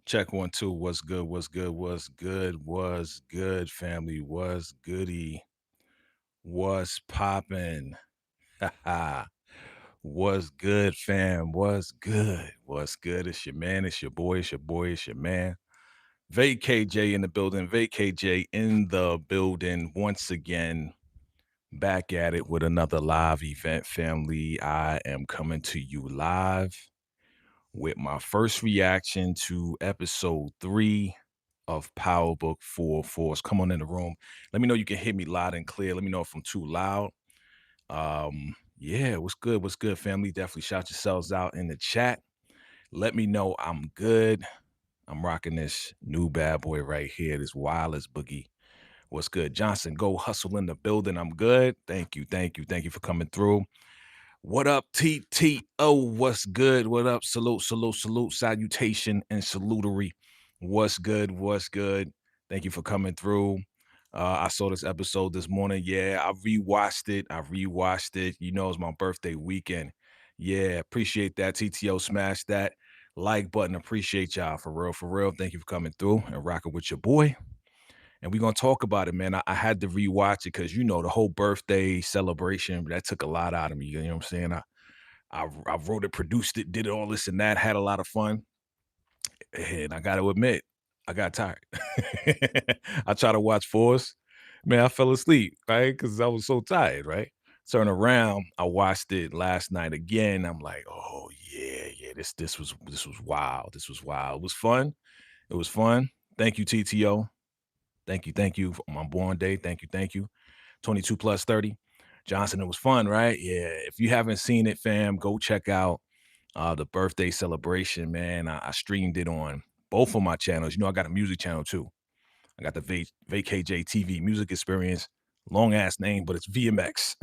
Check one, two. What's good? What's good? What's good? What's good, family? What's goody? What's poppin'? Haha. What's good, fam? What's good? What's good? It's your man. It's your boy. It's your boy. It's your man. VACAY in the building. VACAY in the building once again. Back at it with another live event, family. I am coming to you live with my first reaction to episode 3 of Power Book 4 Force. Come on in the room. Let me know you can hear me loud and clear. Let me know if I'm too loud. Yeah, what's good? What's good, family? Definitely shout yourselves out in the chat. Let me know I'm good. I'm rocking this new bad boy right here, this wireless boogie. What's good? Johnson, go hustle in the building. I'm good. Thank you. Thank you. Thank you for coming through. What up, TTO? What's good? What up? Salute, salute, salute, salutation, and salutary. What's good? What's good? Thank you for coming through. I saw this episode this morning. Yeah, I rewatched it. You know, it's my birthday weekend. Yeah, appreciate that. TTO, smash that like button. Appreciate y'all for real, for real. Thank you for coming through and rocking with your boy. And we're gonna talk about it, man. I had to rewatch it because you know the whole birthday celebration that took a lot out of me. You know what I'm saying? I wrote it, produced it, did all this and that, had a lot of fun. And I got to admit, I got tired. I tried to watch Force. Man, I fell asleep, right? Because I was so tired, right? Turn around, I watched it last night again. I'm like, oh yeah, yeah, this was wild. This was wild. It was fun. It was fun. Thank you, TTO. Thank you for my born day. Thank you, thank you. 22 plus 30. Johnson, it was fun, right? Yeah. If you haven't seen it, fam, go check out the birthday celebration, man. I streamed it on both of my channels. You know, I got a music channel too. I got the VACAY-JTV music experience. Long ass name, but it's VMX.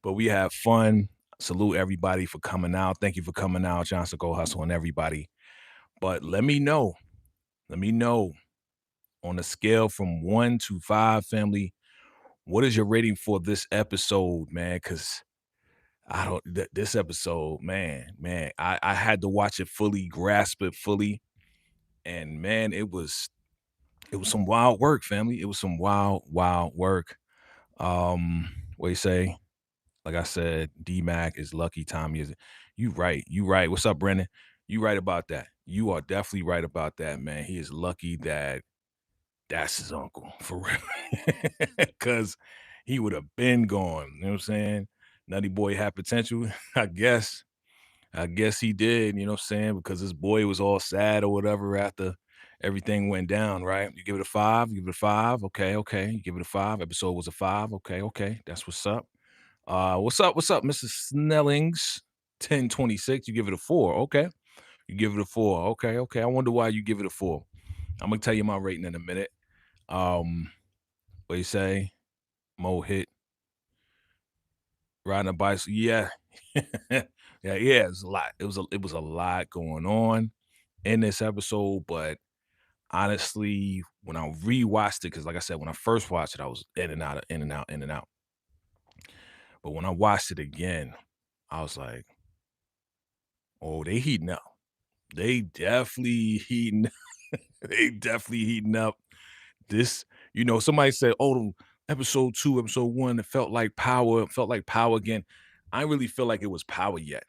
But we have fun. Salute everybody for coming out. Thank you for coming out, Johnson Go Hustle, and everybody. But let me know on a scale from 1 to 5, family, what is your rating for this episode, man? Because I don't this episode, man, I had to watch it fully, grasp it fully, and man, it was some wild work, family. It was some wild, wild work. What you say? Like I said, D-Mac is lucky. Tommy is. You right. You right. What's up, Brendan? You right about that. You are definitely right about that, man. He is lucky that that's his uncle for real, because he would have been gone. You know what I'm saying? Nutty boy had potential, I guess. I guess he did, you know what I'm saying? Because his boy was all sad or whatever after everything went down, right? You give it a 5, you give it a 5. Okay, okay. You give it a 5. Episode was a 5. Okay, okay. That's what's up. What's up, Mrs. Snellings? 1026. You give it a 4. Okay. You give it a 4. Okay, okay. I wonder why you give it a 4. I'm gonna tell you my rating in a minute. Um, what you say? Mo hit riding a bicycle. Yeah. yeah, yeah, it's a lot. It was a lot going on in this episode, but honestly, when I rewatched it, because like I said, when I first watched it, I was in and out, in and out, in and out. But when I watched it again, I was like, oh, they heating up. They definitely heating they definitely heating up. This, somebody said, oh, episode 2, episode 1, it felt like power again. I didn't really feel like it was power yet.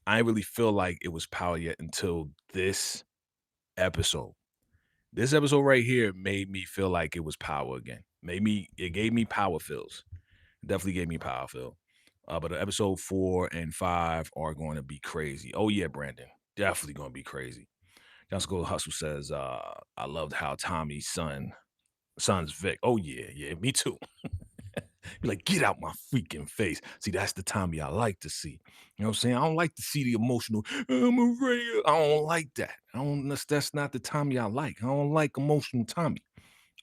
I didn't really feel like it was power yet until this episode. This episode right here made me feel like it was power again. It gave me power feels. Definitely gave me power feel. But episode 4 and 5 are going to be crazy. Oh yeah, Brandon. Definitely going to be crazy. John School Hustle says, I loved how Tommy's son's Vic. Oh yeah, yeah, me too. Be like, get out my freaking face. See, that's the Tommy I like to see. You know what I'm saying? I don't like to see the emotional, I'm afraid. I don't like that. That's not the Tommy I like. I don't like emotional Tommy.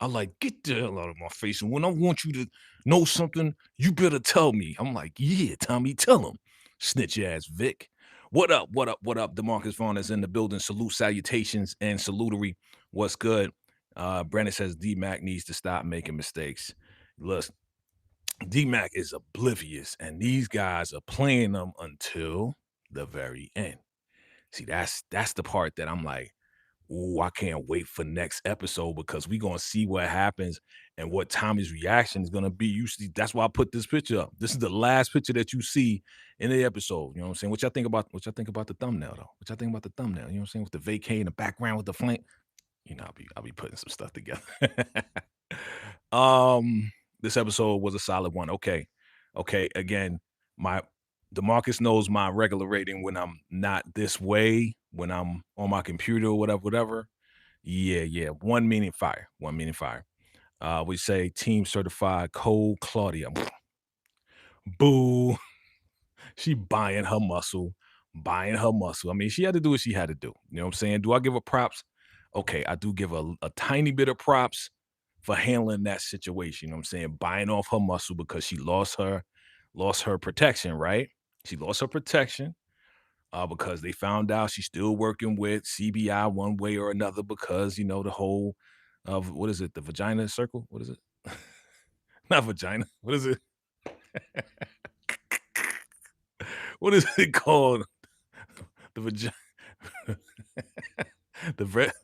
I like, get the hell out of my face. And when I want you to know something, you better tell me. I'm like, yeah, Tommy, tell him. Snitch ass Vic. What up? What up? What up? Demarcus Vaughn is in the building. Salute, salutations, and salutary. What's good? Brandon says D Mac needs to stop making mistakes. Look, D-Mac is oblivious, and these guys are playing them until the very end. See, that's the part that I'm like, "Ooh, I can't wait for next episode because we gonna see what happens and what Tommy's reaction is gonna be." You see, that's why I put this picture up. This is the last picture that you see in the episode. You know what I'm saying? What y'all think about the thumbnail though? What y'all think about the thumbnail? You know what I'm saying? With the vacay in the background with the flame. You know, I'll be putting some stuff together. um, this episode was a solid one. Okay. Okay. Again, my Demarcus knows my regular rating when I'm not this way, when I'm on my computer or whatever. Yeah, yeah. One meaning fire. One meaning fire. We say team certified cold Claudia. Boo. She buying her muscle. I mean, she had to do what she had to do. You know what I'm saying? Do I give her props? Okay, I do give a tiny bit of props for handling that situation. You know what I'm saying? Buying off her muscle because she lost her protection, right? She lost her protection because they found out she's still working with CBI one way or another because, the whole of what is it? The vagina circle? What is it? Not vagina. What is it? What is it called? The vagina.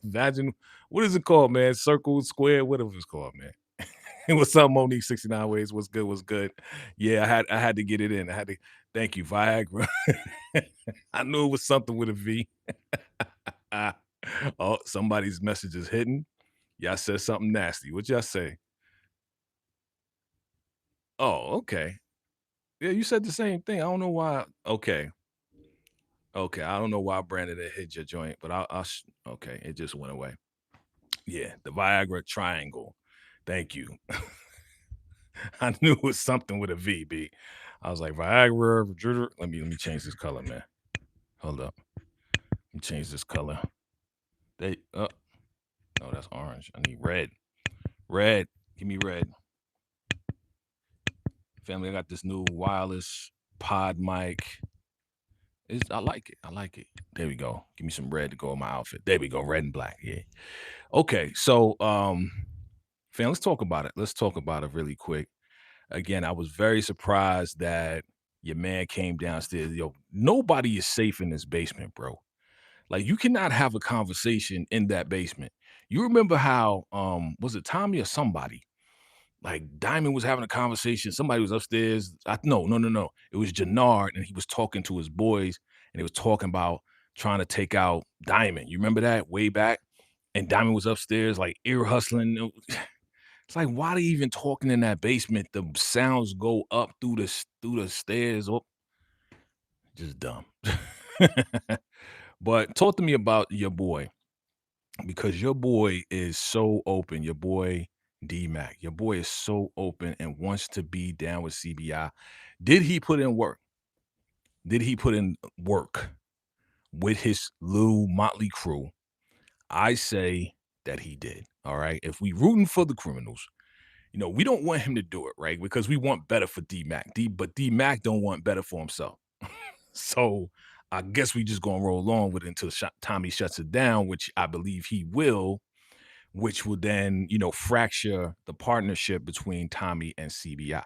Vagin. What is it called, man? Circle, square, whatever it's called, man. What's up, Monique? 69 ways. What's good? What's good? Yeah, I had to get it in. I had to. Thank you, Viagra. I knew it was something with a V. Ah, oh, somebody's message is hidden. Y'all said something nasty. What y'all say? Oh, okay. Yeah, you said the same thing. I don't know why. Okay. Okay. I don't know why Brandon had hit your joint, but okay. It just went away. Yeah, the Viagra triangle. Thank you. I knew it was something with a V, B. I was like, Viagra, let me change this color, man. Hold up. Let me change this color. No, that's orange. I need red. Red. Give me red. Family, I got this new wireless pod mic. I like it. I like it. There we go. Give me some red to go in my outfit. There we go. Red and black. Yeah. Okay. So fam, let's talk about it. Let's talk about it really quick. Again, I was very surprised that your man came downstairs. Yo, nobody is safe in this basement, bro. Like you cannot have a conversation in that basement. You remember how was it Tommy or somebody? Like Diamond was having a conversation. Somebody was upstairs. No, no, no, no. It was Jannard, and he was talking to his boys, and he was talking about trying to take out Diamond. You remember that way back? And Diamond was upstairs, like ear hustling. It's like, why are they even talking in that basement? The sounds go up through the stairs. Oh, just dumb. But talk to me about your boy because your boy is so open. Your boy D Mac. Your boy is so open and wants to be down with CBI. Did he put in work? Did he put in work with his little motley crew? I say that he did. All right. If we rooting for the criminals, we don't want him to do it, right? Because we want better for D Mac. But D Mac don't want better for himself. So I guess we just gonna roll on with it until Tommy shuts it down, which I believe he will, which will then, fracture the partnership between Tommy and CBI,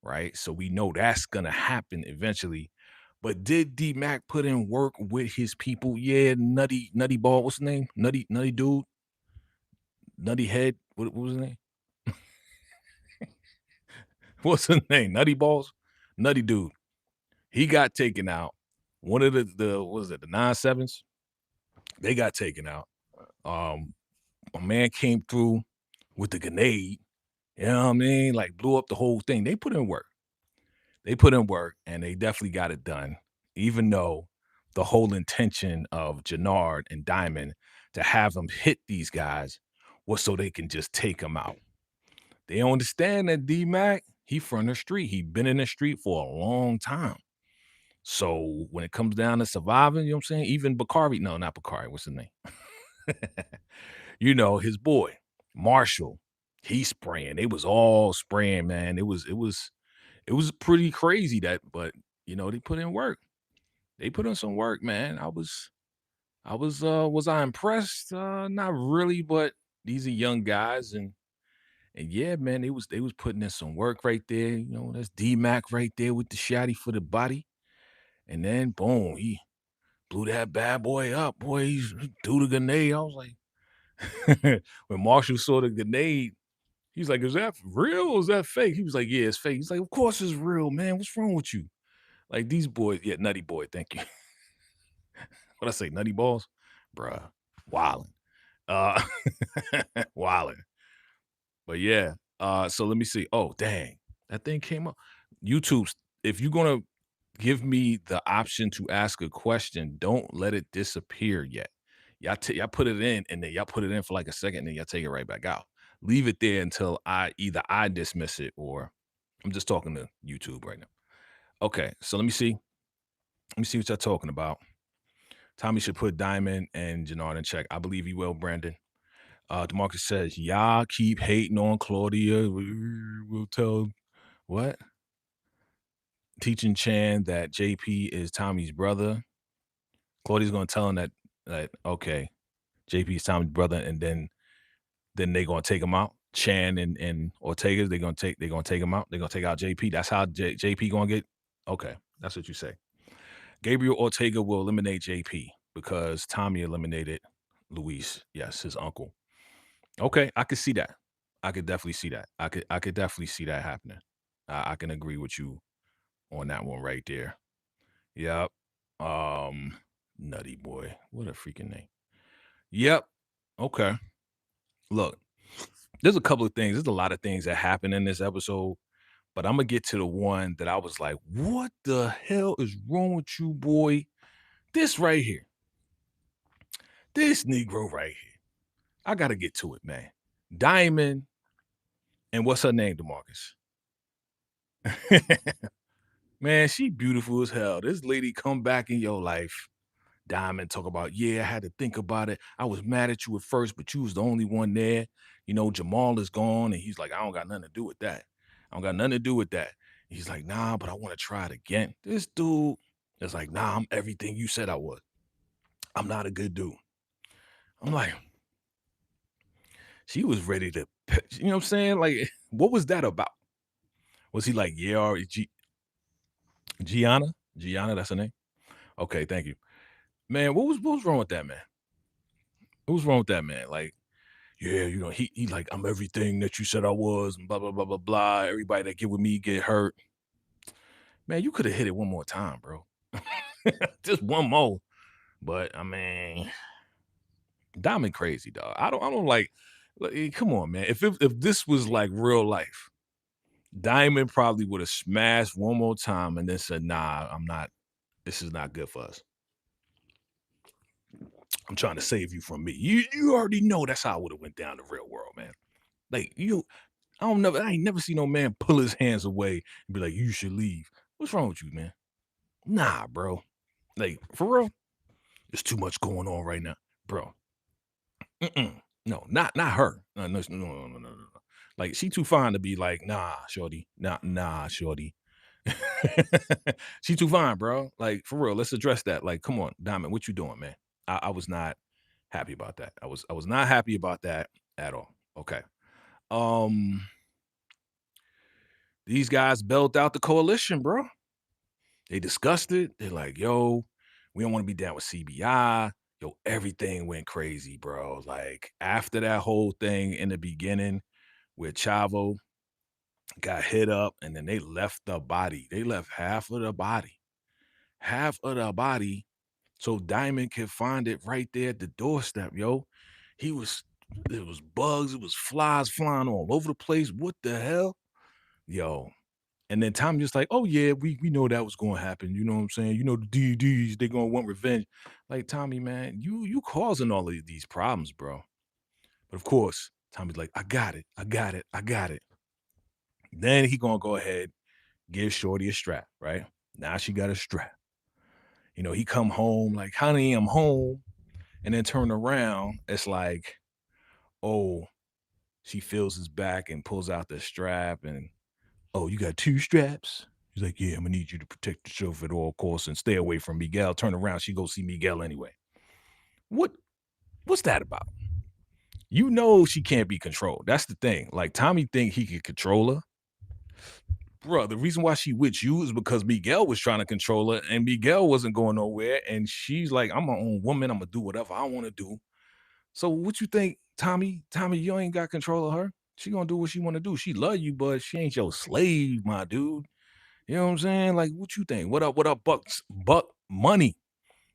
right? So we know that's gonna happen eventually. But did D Mac put in work with his people? Yeah, Nutty Ball, what's his name? Nutty dude, Nutty Head. What was his name? What's his name? Nutty Balls? Nutty dude. He got taken out. One of the what was it, the 9-7s? They got taken out. Um, a man came through with the grenade, you know what I mean? Like blew up the whole thing. They put in work. They put in work and they definitely got it done, even though the whole intention of Jannard and Diamond to have them hit these guys was so they can just take them out. They don't understand that D Mac, he from the street. He been in the street for a long time. So when it comes down to surviving, you know what I'm saying? Even Bakari, no, not Bakari, what's his name? His boy, Marshall, he's spraying. They was all spraying, man. It was pretty crazy but they put in work. They put in some work, man. Was I impressed? Not really, but these are young guys and yeah, man, they was putting in some work right there. That's D Mac right there with the shotty for the body. And then boom, he blew that bad boy up, boy. He's threw the grenade. I was like, when Marshall saw the grenade, he's like, "Is that real or is that fake?" He was like, "Yeah, it's fake." He's like, "Of course it's real, man. What's wrong with you?" Like these boys, yeah, nutty boy. Thank you. What I say, nutty balls, bruh, wildin', uh, wildin'. But yeah, so let me see. Oh, dang, that thing came up. YouTube's. If you're gonna give me the option to ask a question, don't let it disappear yet. Y'all put it in, and then y'all put it in for like a second, and then y'all take it right back out. Leave it there until I dismiss it, or I'm just talking to YouTube right now. Okay, so let me see. Let me see what y'all talking about. Tommy should put Diamond and Jannard in check. I believe he will, Brandon. DeMarcus says, y'all keep hating on Claudia. We'll tell what? Teaching Chan that JP is Tommy's brother. Claudia's gonna tell him that okay, JP is Tommy's brother, and then they're gonna take him out. Chan and Ortega's they're gonna take him out. They're gonna take out JP. That's how JP gonna get. Okay, that's what you say. Gabriel Ortega will eliminate JP because Tommy eliminated Luis. Yes, his uncle. Okay, I could see that. I could definitely see that. I could definitely see that happening. I can agree with you on that one right there. Yep. Um, Nutty boy. What a freaking name. Yep. Okay. Look, there's a couple of things. There's a lot of things that happen in this episode, but I'm gonna get to the one that I was like, what the hell is wrong with you, boy? This right here. This Negro right here. I gotta get to it, man. Diamond, and what's her name, DeMarcus? Man, she beautiful as hell. This lady come back in your life. Diamond talk about, yeah, I had to think about it. I was mad at you at first, but you was the only one there. You know, Jamal is gone. And he's like, I don't got nothing to do with that. I don't got nothing to do with that. He's like, nah, but I want to try it again. This dude is like, nah, I'm everything you said I was. I'm not a good dude. I'm like, she was ready to, you know what I'm saying? Like, what was that about? Was he like, yeah, Gianna? Gianna, that's her name? Okay, thank you. Man, what was wrong with that, man? What was wrong with that, man? Like, yeah, you know, he like, I'm everything that you said I was, and blah, blah, blah, blah, blah. Everybody that get with me get hurt. Man, you could have hit it one more time, bro. Just one more. But I mean, Diamond crazy, dog. I don't like, come on, man. If this was like real life, Diamond probably would have smashed one more time and then said, nah, I'm not, this is not good for us. I'm trying to save you from me. You already know that's how it would have went down the real world, man. Like I ain't never seen no man pull his hands away and be like, you should leave. What's wrong with you, man? Nah, bro. Like, for real, there's too much going on right now. Bro. No, not her. No. Like, she too fine to be like, nah, shorty. Nah, shorty. She too fine, bro. Like, for real, let's address that. Like, come on, Diamond, what you doing, man? I was not happy about that. I was not happy about that at all. Okay. Um, these guys built out the coalition, bro. They discussed it. They're like, yo, we don't want to be down with CBI. Yo, everything went crazy, bro. Like, after that whole thing in the beginning where Chavo got hit up and then they left the body. They left half of the body. Half of the body so Diamond could find it right there at the doorstep, yo. He was It was bugs, it was flies flying all over the place. What the hell? Yo. And then Tommy just like, oh yeah, we know that was gonna happen. You know what I'm saying? You know the DDs, they gonna want revenge. Like, Tommy, man, you causing all of these problems, bro. But of course, Tommy's like, I got it, I got it, I got it. Then he gonna go ahead, give Shorty a strap, right? Now she got a strap. You know, he come home like, honey, I'm home. And then turn around, it's like, oh, she feels his back and pulls out the strap and, oh, you got two straps? He's like, yeah, I'm gonna need you to protect yourself at all costs and stay away from Miguel. Turn around, she go see Miguel anyway. What what's that about? You know she can't be controlled. That's the thing. Like, Tommy think he can control her. bro, the reason why she with you is because Miguel was trying to control her, and Miguel wasn't going nowhere. And she's like, I'm my own woman. I'm gonna do whatever I want to do. So what you think, Tommy? Tommy, you ain't got control of her. She gonna do what she want to do. She love you, but she ain't your slave, my dude. You know what I'm saying? Like, what you think? What up? What up, Bucks? Buck Money.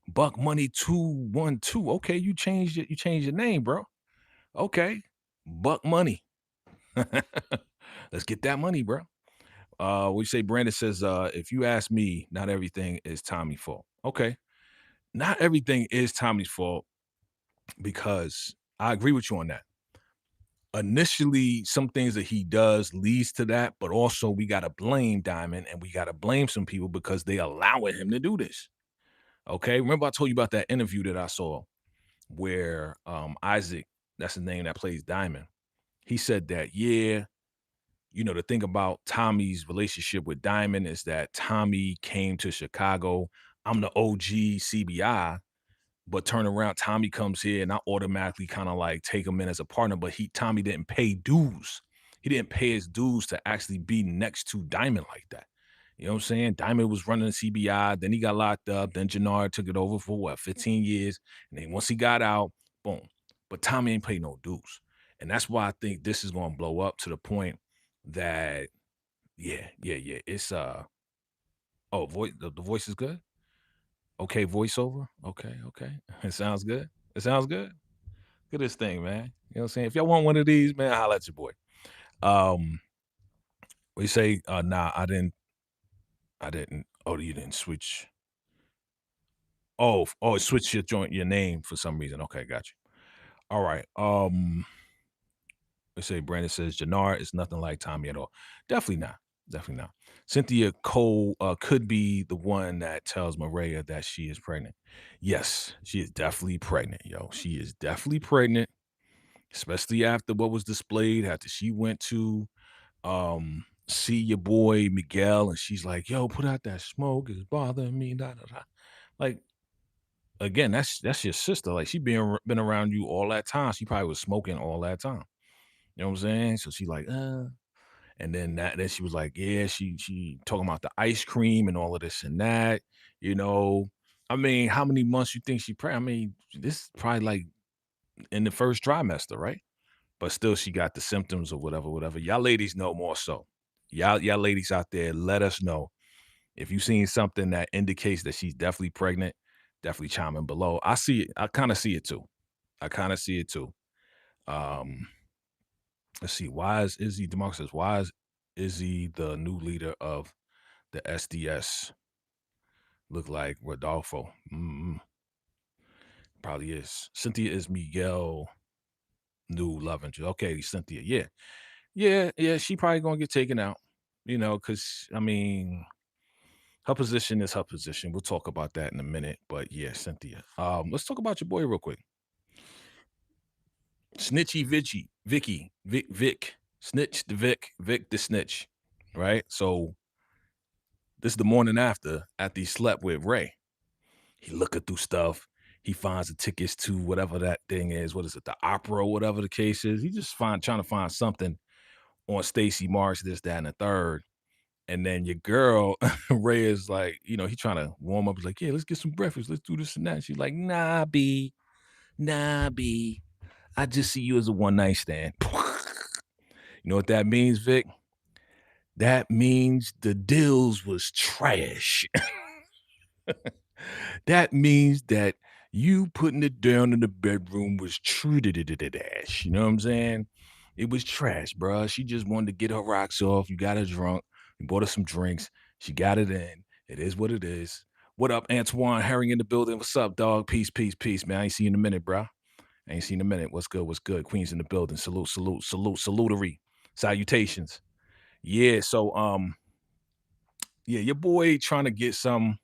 Buck Money 212. Okay, you changed it. You changed your name, bro. Okay. Buck Money. Let's get that money, bro. We say Brandon says, if you ask me, not everything is Tommy's fault. Okay. Not everything is Tommy's fault because I agree with you on that. Initially, some things that he does leads to that, but also we gotta blame Diamond and we gotta blame some people because they allowing him to do this. Okay. Remember I told you about that interview that I saw where Isaac, that's the name that plays Diamond, he said that, yeah, the thing about Tommy's relationship with Diamond is that Tommy came to Chicago. I'm the OG CBI, but turn around, Tommy comes here and I automatically kind of like take him in as a partner. But Tommy didn't pay dues. He didn't pay his dues to actually be next to Diamond like that. You know what I'm saying? Diamond was running the CBI, then he got locked up, then Jannard took it over for what, 15 years. And then once he got out, boom. But Tommy ain't paid no dues. And that's why I think this is gonna blow up to the point that yeah. It's oh, the voice is good. Okay, voiceover. Okay. It sounds good. It sounds good. Look at this thing, man. You know what I'm saying? If y'all want one of these, man, holla at your boy. Um, we say, nah, I didn't. Oh, you didn't switch. Oh, it switched your name for some reason. Okay, got you. All right. They say Brandon says Jannard is nothing like Tommy at all. Definitely not. Definitely not. Cynthia Cole could be the one that tells Maria that she is pregnant. Yes, she is definitely pregnant, yo. She is definitely pregnant, especially after what was displayed, after she went to see your boy Miguel, and she's like, yo, put out that smoke, it's bothering me. Da, da, da. Like, again, that's your sister. Like she been around you all that time. She probably was smoking all that time. You know what I'm saying? So she like, and then she was like, yeah, she talking about the ice cream and all of this and that, you know. I mean, how many months you think she pregnant? I mean, this is probably like in the first trimester, right? But still she got the symptoms or whatever. Y'all ladies know more so. Y'all ladies out there, let us know. If you seen something that indicates that she's definitely pregnant, definitely chime in below. I see it. I kind of see it too. I kind of see it too. Um, let's see. Why is Izzy DeMarcus says, why is Izzy the new leader of the SDS? Look like Rodolfo. Probably is. Cynthia is Miguel new love interest. Okay, Cynthia. Yeah. Yeah. She probably gonna get taken out. Because I mean, her position is her position. We'll talk about that in a minute. But yeah, Cynthia. Let's talk about your boy real quick. Snitchy Vic, Snitch the Vic the snitch. Right? So this is the morning after he slept with Ray. He looking through stuff. He finds the tickets to whatever that thing is. What is it? The opera, whatever the case is. He just trying to find something on Stacey Marks, this, that, and the third. And then your girl, Ray is like, he trying to warm up. He's like, yeah, let's get some breakfast. Let's do this and that. She's like, nah, B. I just see you as a one night stand. You know what that means, Vic? That means the deals was trash. That means that you putting it down in the bedroom was treated ash. You know what I'm saying? It was trash, bruh. She just wanted to get her rocks off. You got her drunk. You bought her some drinks. She got it in. It is what it is. What up, Antoine Herring in the building? What's up, dog? Peace, man. I ain't seen you in a minute, bruh. I ain't seen a minute. What's good? What's good? Queens in the building. Salutary. Salutations. Yeah, so yeah, your boy trying to get some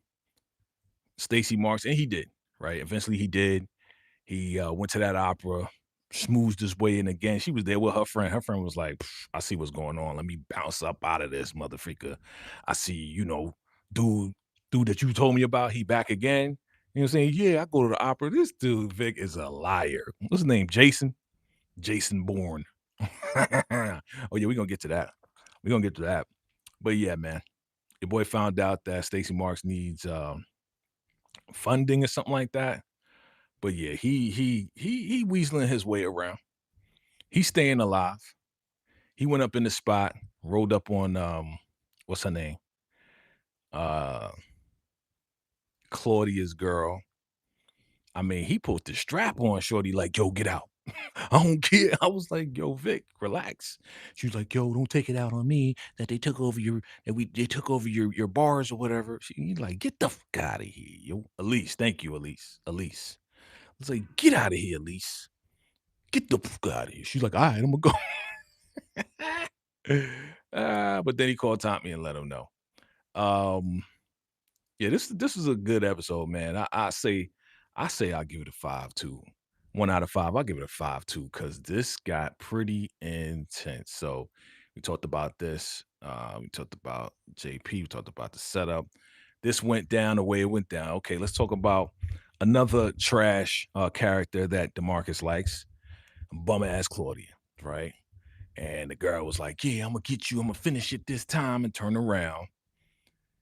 Stacey Marks, and he did, right? Eventually he did. He went to that opera, smoothed his way in again. She was there with her friend. Her friend was like, I see what's going on. Let me bounce up out of this, motherfucker. I see, dude that you told me about, he back again. You know what I'm saying? Yeah, I go to the opera. This dude, Vic, is a liar. What's his name? Jason? Jason Bourne. Oh, yeah, we're going to get to that. We're going to get to that. But yeah, man, your boy found out that Stacey Marks needs funding or something like that. But yeah, he weaseling his way around. He's staying alive. He went up in the spot, rolled up on what's her name? Uh Claudia's girl. I mean, he put the strap on Shorty like, yo, get out. I don't care. I was like, yo, Vic, relax. She was like, yo, don't take it out on me that they took over they took over your bars or whatever. He's like, get the fuck out of here, yo. Elise, thank you, Elise. Elise. I was like, get out of here, Elise. Get the fuck out of here. She's like, all right, I'm gonna go. But then he called Tommy and let him know. Um, Yeah, this is a good episode, man. I say I'll give it a 5 too. 1 out of 5. I'll give it a 5 too, because this got pretty intense. So we talked about this. We talked about JP. We talked about the setup. This went down the way it went down. Okay, let's talk about another trash character that DeMarcus likes. Bum ass Claudia, right? And the girl was like, "Yeah, I'm gonna get you. I'm gonna finish it this time," and turn around.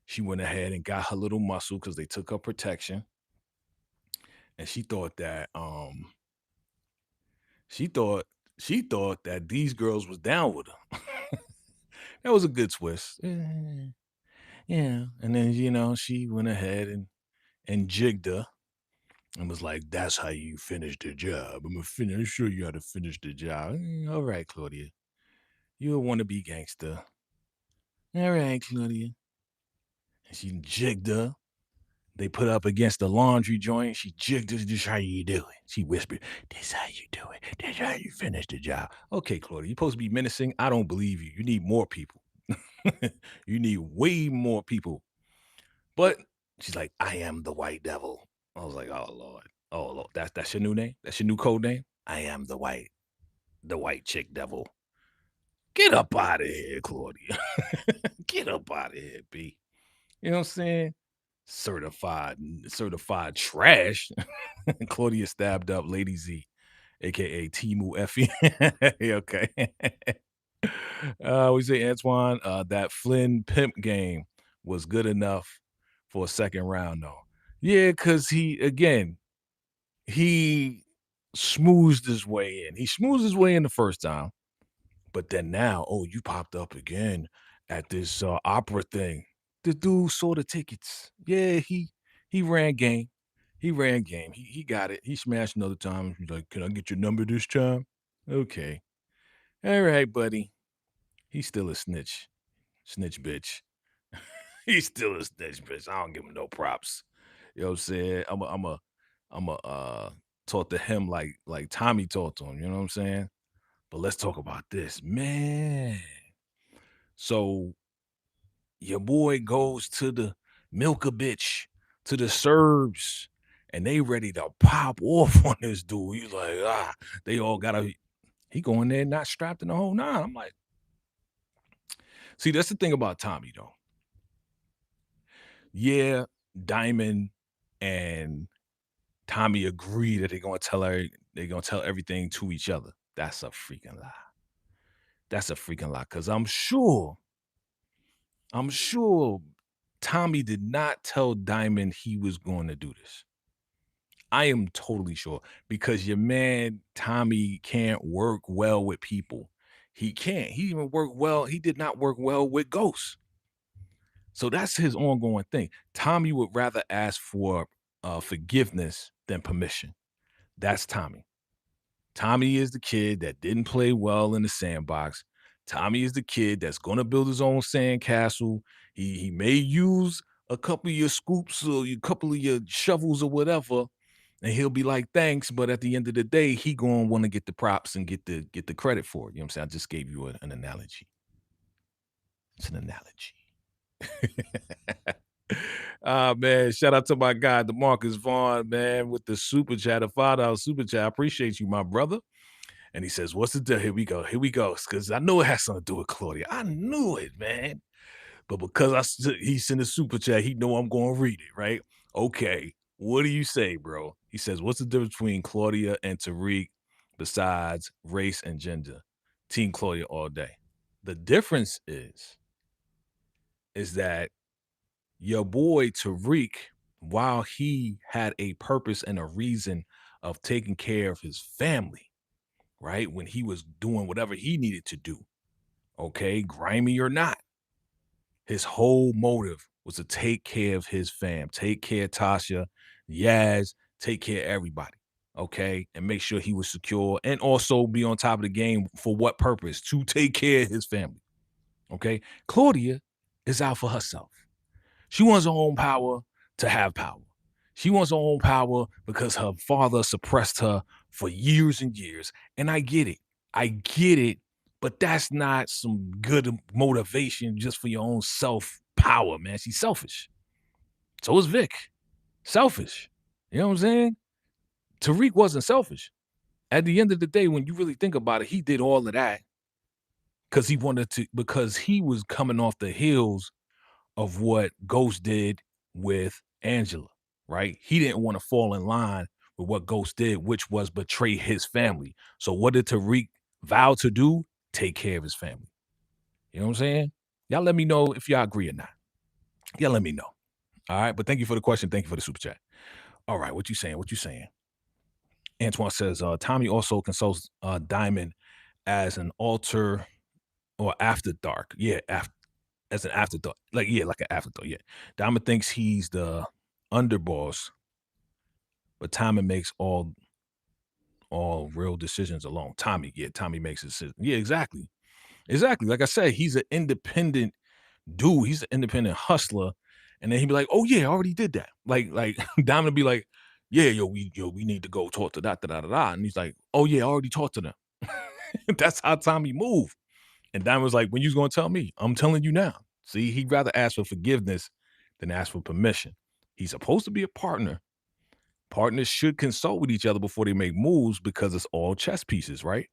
She went ahead and got her little muscle because they took her protection, and she thought she thought that these girls was down with her. That was a good twist. Yeah, and then she went ahead and jigged her and was like, "That's how you finish the job. I'm show you how to finish the job." All right, Claudia, you a wannabe gangster. All right, Claudia. And she jigged her. They put up against the laundry joint. She jigged us. This how you do it. She whispered, "This how you do it. This how you finish the job." Okay, Claudia, you're supposed to be menacing. I don't believe you. You need more people. You need way more people. But she's like, "I am the white devil." I was like, "Oh Lord, oh Lord, that's your new name. That's your new code name. I am the white chick devil. Get up out of here, Claudia. Get up out of here, B. You know what I'm saying? Certified, certified trash." Claudia stabbed up Lady Z, aka Timu Effie. Okay. We say Antoine, that Flynn pimp game was good enough for a second round, though. Yeah, because he smoothed his way in. He smoothed his way in the first time. But then now, oh, you popped up again at this opera thing. The dude sold the tickets. Yeah, he ran game. He ran game. He got it. He smashed another time. He's like, "Can I get your number this time?" Okay. All right, buddy. He's still a snitch. Snitch bitch. He's still a snitch bitch. I don't give him no props. You know what I'm saying? I'm a talk to him like Tommy talked to him. You know what I'm saying? But let's talk about this, man. So your boy goes to the milk a bitch, to the Serbs, and they ready to pop off on this dude. He's like, they all gotta he going there not strapped in the whole nine. I'm like, see, that's the thing about Tommy though. Yeah, Diamond and Tommy agree that they're gonna tell everything to each other. That's a freaking lie. That's a freaking lie. Cause I'm sure Tommy did not tell Diamond he was going to do this. I am totally sure because your man Tommy can't work well with people. He can't. He did not work well with ghosts. So that's his ongoing thing. Tommy would rather ask for forgiveness than permission. That's Tommy. Tommy is the kid that didn't play well in the sandbox. Tommy is the kid that's gonna build his own sandcastle. He may use a couple of your scoops or a couple of your shovels or whatever, and he'll be like, "Thanks," but at the end of the day, he gonna want to get the props and get the credit for it. You know what I'm saying? I just gave you an analogy. It's an analogy. Man, shout out to my guy, DeMarcus Vaughn, man, with the super chat, a $5 super chat. I appreciate you, my brother. And he says, "What's the deal?" Here we go. Here we go. Because I know it has something to do with Claudia. I knew it, man. But because he sent a super chat, he know I'm going to read it, right? Okay. What do you say, bro? He says, "What's the difference between Claudia and Tariq besides race and gender?" Team Claudia all day. The difference is is that your boy Tariq, while he had a purpose and a reason of taking care of his family, right? When he was doing whatever he needed to do, okay, grimy or not, his whole motive was to take care of his fam, take care of Tasha, Yaz, take care of everybody, okay, and make sure he was secure and also be on top of the game for what purpose? To take care of his family, okay? Claudia is out for herself. She wants her own power to have power. She wants her own power because her father suppressed her for years and years. And I get it. I get it. But that's not some good motivation just for your own self power, man. She's selfish. So is Vic. Selfish. You know what I'm saying? Tariq wasn't selfish. At the end of the day, when you really think about it, he did all of that because he was coming off the heels of what Ghost did with Angela, right? He didn't want to fall in line with what Ghost did, which was betray his family. So what did Tariq vow to do? Take care of his family. You know what I'm saying? Y'all let me know if y'all agree or not. Y'all let me know. All right. But thank you for the question. Thank you for the super chat. All right. What you saying? What you saying? Antoine says, Tommy also consults Diamond as an alter or after dark. Yeah, as an afterthought. Like an afterthought. Yeah. Diamond thinks he's the underboss, but Tommy makes all real decisions alone. Tommy makes a decision. Yeah, exactly. Exactly. Like I said, he's an independent dude. He's an independent hustler. And then he'd be like, oh yeah, I already did that. Like Diamond would be like, yeah, we need to go talk to that, da, da, da, da. And he's like, oh yeah, I already talked to them. That's how Tommy moved. And Diamond was like, when you gonna tell me? I'm telling you now. See, he'd rather ask for forgiveness than ask for permission. He's supposed to be a partner. Partners should consult with each other before they make moves because it's all chess pieces, right?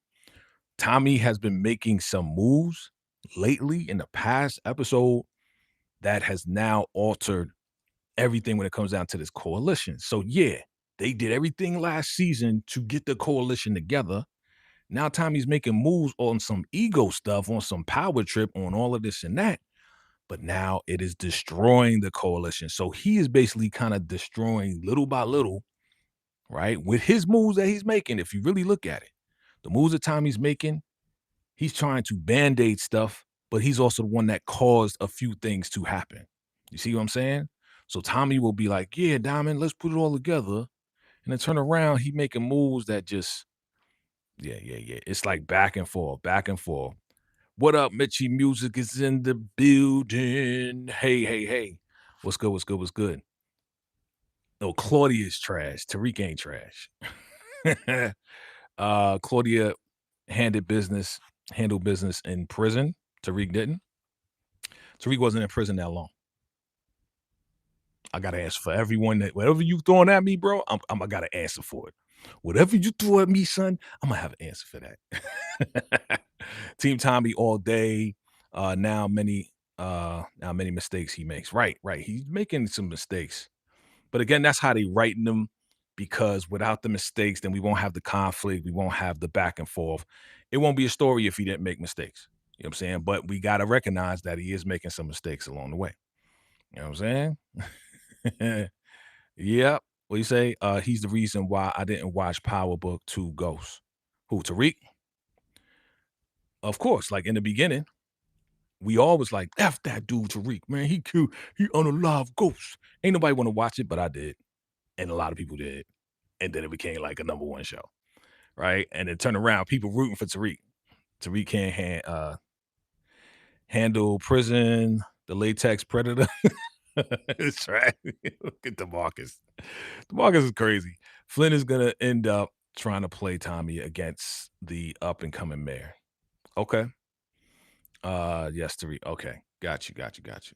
Tommy has been making some moves lately in the past episode that has now altered everything when it comes down to this coalition. So, yeah, they did everything last season to get the coalition together. Now, Tommy's making moves on some ego stuff, on some power trip, on all of this and that. But now it is destroying the coalition. So, he is basically kind of destroying little by little, right? With his moves that he's making, if you really look at it, the moves that Tommy's making, he's trying to band-aid stuff, but he's also the one that caused a few things to happen. You see what I'm saying? So Tommy will be like, yeah, Diamond, let's put it all together. And then turn around, he making moves that just, yeah. It's like back and forth, back and forth. What up, Mitchie? Music is in the building. Hey. What's good, what's good, what's good? No, Claudia is trash. Tariq ain't trash. Claudia handled business in prison. Tariq didn't. Tariq wasn't in prison that long. I got to answer for everyone that whatever you throwing at me, bro, I got to answer for it. Whatever you throw at me, son, I'm gonna have an answer for that. Team Tommy all day. Now many mistakes he makes. Right. He's making some mistakes. But again, that's how they writing them because without the mistakes, then we won't have the conflict. We won't have the back and forth. It won't be a story if he didn't make mistakes. You know what I'm saying? But we got to recognize that he is making some mistakes along the way. You know what I'm saying? Yep. What you say? He's the reason why I didn't watch Power Book 2 Ghosts. Who, Tariq? Of course, like in the beginning, we always like, F that dude Tariq, man. He cute. He unalive ghosts. Ain't nobody want to watch it, but I did. And a lot of people did. And then it became like a number one show. Right? And then turn around, people rooting for Tariq. Tariq can't handle prison, the latex predator. It's right. Look at DeMarcus. DeMarcus is crazy. Flynn is gonna end up trying to play Tommy against the up and coming mayor. Okay. Yes, Tariq. Okay. Got you.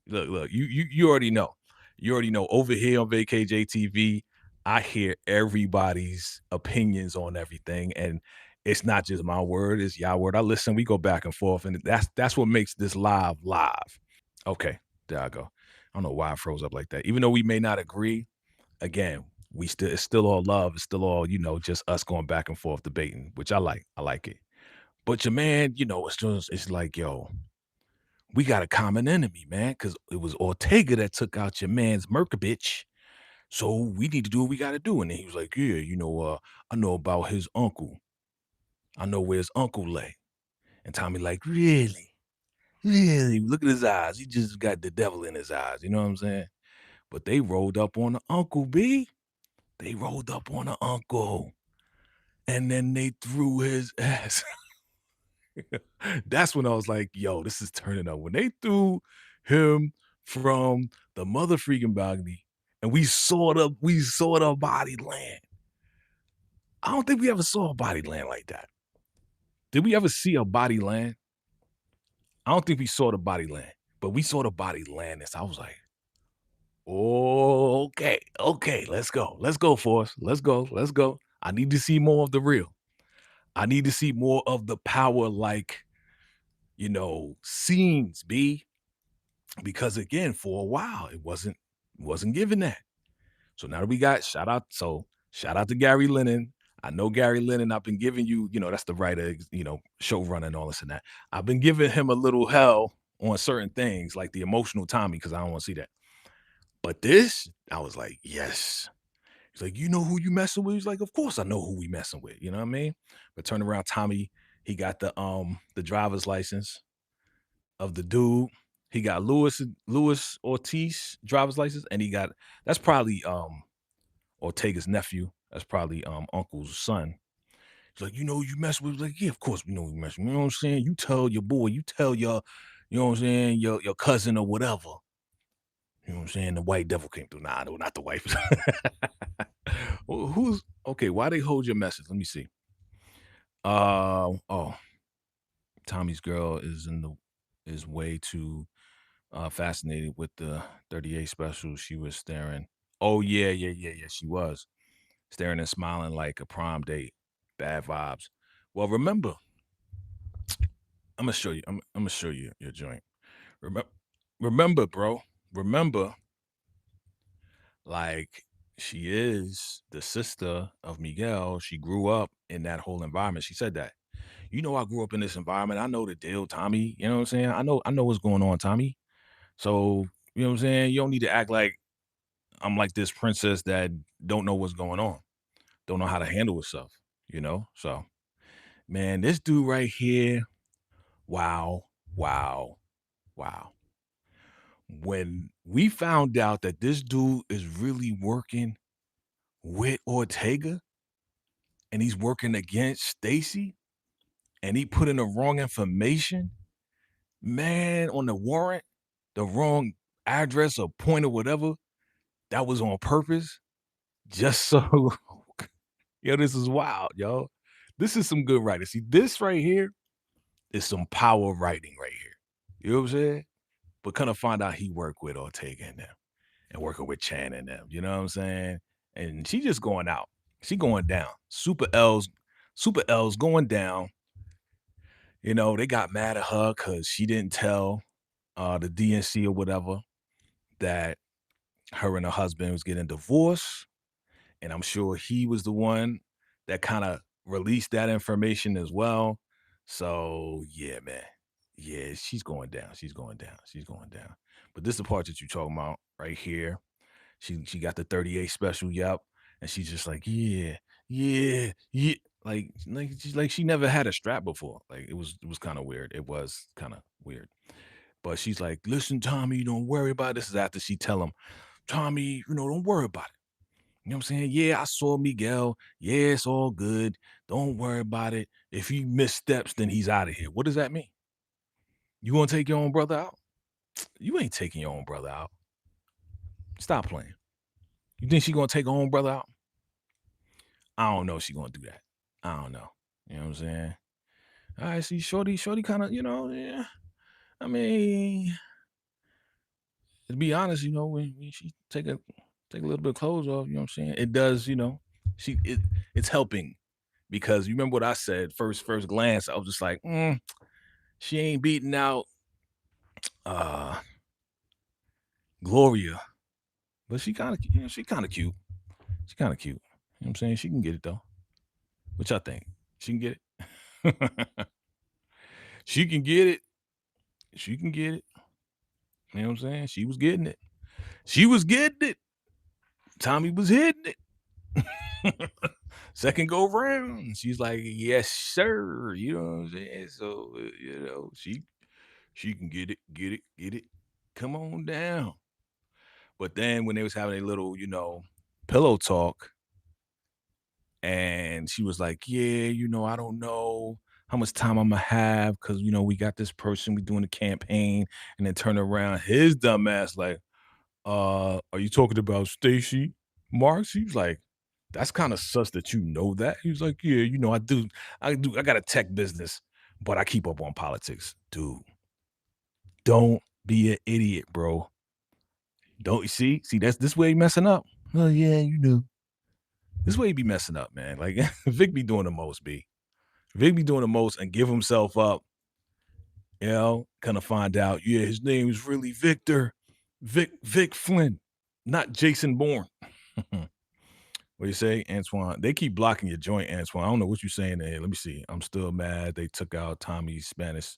Look, you already know. You already know over here on VACAY-JTV, I hear everybody's opinions on everything. And it's not just my word, it's y'all word. I listen, we go back and forth, and that's what makes this live. Okay, there I go. I don't know why I froze up like that. Even though we may not agree, again, it's still all love. It's still all, just us going back and forth debating, which I like. I like it. But your man, it's like, yo, we got a common enemy, man, because it was Ortega that took out your man's Merkovich. So we need to do what we got to do. And then he was like, yeah, I know about his uncle. I know where his uncle lay. And Tommy like, really? Really? Look at his eyes. He just got the devil in his eyes. You know what I'm saying? But they rolled up on the uncle, B. They rolled up on the uncle. And then they threw his ass. That's when I was like, yo, this is turning up. When they threw him from the mother freaking balcony and we saw the body land. I don't think we ever saw a body land like that. Did we ever see a body land? I don't think we saw the body land, but we saw the body land. And so I was like, oh, okay, let's go. Let's go, Force. Let's go. I need to see more of the real. I need to see more of the power, like, scenes, B. Because again, for a while, it wasn't given that. So now that we got shout out to Gary Lennon. I know Gary Lennon, I've been giving you, that's the writer, showrunner and all this and that. I've been giving him a little hell on certain things, like the emotional Tommy, because I don't want to see that. But this, I was like, yes. He's like, you know who you messing with? He's like, of course I know who we messing with. You know what I mean? But turn around, Tommy, he got the driver's license of the dude. He got Louis Ortiz driver's license, and he got that's probably Ortega's nephew. That's probably uncle's son. He's like, you mess with like, yeah, of course we know you mess with. You know what I'm saying? You tell your boy, you tell your, you know what I'm saying, your cousin or whatever. You know what I'm saying? The white devil came through. Nah, no, not the white. Well, who's okay? Why they hold your message? Let me see. Oh, Tommy's girl is way too fascinated with the 38 special. She was staring. Oh yeah. She was staring and smiling like a prom date. Bad vibes. Well, remember, I'm gonna show you. I'm gonna show you your joint. Remember, remember, bro. Remember, like she is the sister of Miguel. She grew up in that whole environment. She said that. I grew up in this environment. I know the deal, Tommy. You know what I'm saying? I know what's going on, Tommy. So, you know what I'm saying? You don't need to act like I'm like this princess that don't know what's going on, don't know how to handle herself. So, man, this dude right here, wow, wow, wow. When we found out that this dude is really working with Ortega and he's working against Stacy and he put in the wrong information, man, on the warrant, the wrong address or point or whatever, that was on purpose, just so yo, this is wild, yo. This is some good writing. See, this right here is some power writing right here. You know what I'm saying? But kind of find out he worked with Ortega and them and working with Chan and them. You know what I'm saying? And she just going out. She going down. Super L's going down. They got mad at her because she didn't tell the DNC or whatever that her and her husband was getting divorced. And I'm sure he was the one that kind of released that information as well. So yeah, man. Yeah, she's going down. She's going down. She's going down. But this is the part that you're talking about right here. She got the 38 special, yep. And she's just like, yeah, yeah, yeah. Like she never had a strap before. Like it was kind of weird. It was kind of weird. But she's like, listen, Tommy, don't worry about it. This is after she tell him, Tommy, don't worry about it. You know what I'm saying? Yeah, I saw Miguel. Yeah, it's all good. Don't worry about it. If he missteps, then he's out of here. What does that mean? You want to take your own brother out? You ain't taking your own brother out. Stop playing. You think she gonna take her own brother out? I don't know if she gonna do that. I don't know. You know what I'm saying? All right, see, Shorty kind of, yeah. I mean, to be honest, when she take a little bit of clothes off, you know what I'm saying? It does, it's helping because you remember what I said first glance. I was just like, she ain't beating out uh Gloria, but she kind of, she kind of cute. She kind of cute. You know what I'm saying? She can get it though. What y'all think? She can get it. She can get it. She can get it. You know what I'm saying? She was getting it. She was getting it. Tommy was hitting it. Second go round. She's like, yes, sir. You know what I'm saying? So, she can get it, get it, get it. Come on down. But then when they was having a little, pillow talk, and she was like, yeah, I don't know how much time I'm gonna have because we got this person, we doing a campaign, and then turn around, his dumb ass like, are you talking about Stacy Marks? He was like, that's kind of sus that you know that. He was like, yeah, I got a tech business, but I keep up on politics. Dude, don't be an idiot, bro. Don't you see that's this way he messing up. Oh yeah, this way he be messing up, man. Like Vic be doing the most, B. Vic be doing the most and give himself up, kind of find out, yeah, his name is really Victor. Vic Flynn, not Jason Bourne. What do you say, Antoine? They keep blocking your joint, Antoine. I don't know what you're saying there. Let me see. I'm still mad they took out Tommy's Spanish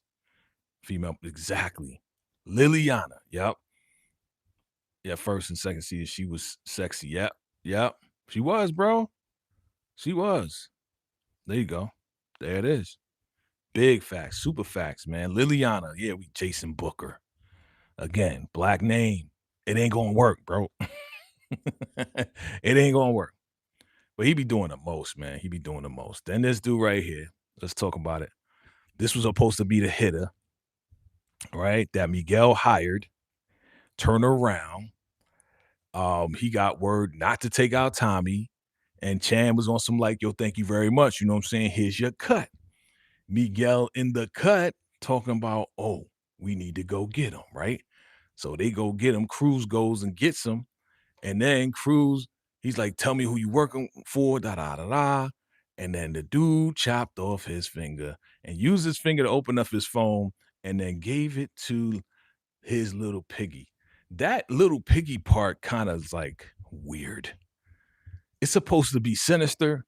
female. Exactly. Liliana. Yep. Yeah, first and second season, she was sexy. Yep. Yep. She was, bro. She was. There you go. There it is. Big facts, super facts, man. Liliana. Yeah, we Jason Booker. Again, black name. It ain't gonna work, bro. It ain't gonna work. But he be doing the most, man. He be doing the most. Then this dude right here, let's talk about it. This was supposed to be the hitter, right? That Miguel hired. Turn around. He got word not to take out Tommy. And Chan was on some like, yo, thank you very much. You know what I'm saying? Here's your cut. Miguel in the cut talking about, oh, we need to go get him, right? So they go get him. Cruz goes and gets him. And then Cruz, he's like, tell me who you working for, da da da da. And then the dude chopped off his finger and used his finger to open up his phone and then gave it to his little piggy. That little piggy part kind of is like weird. It's supposed to be sinister,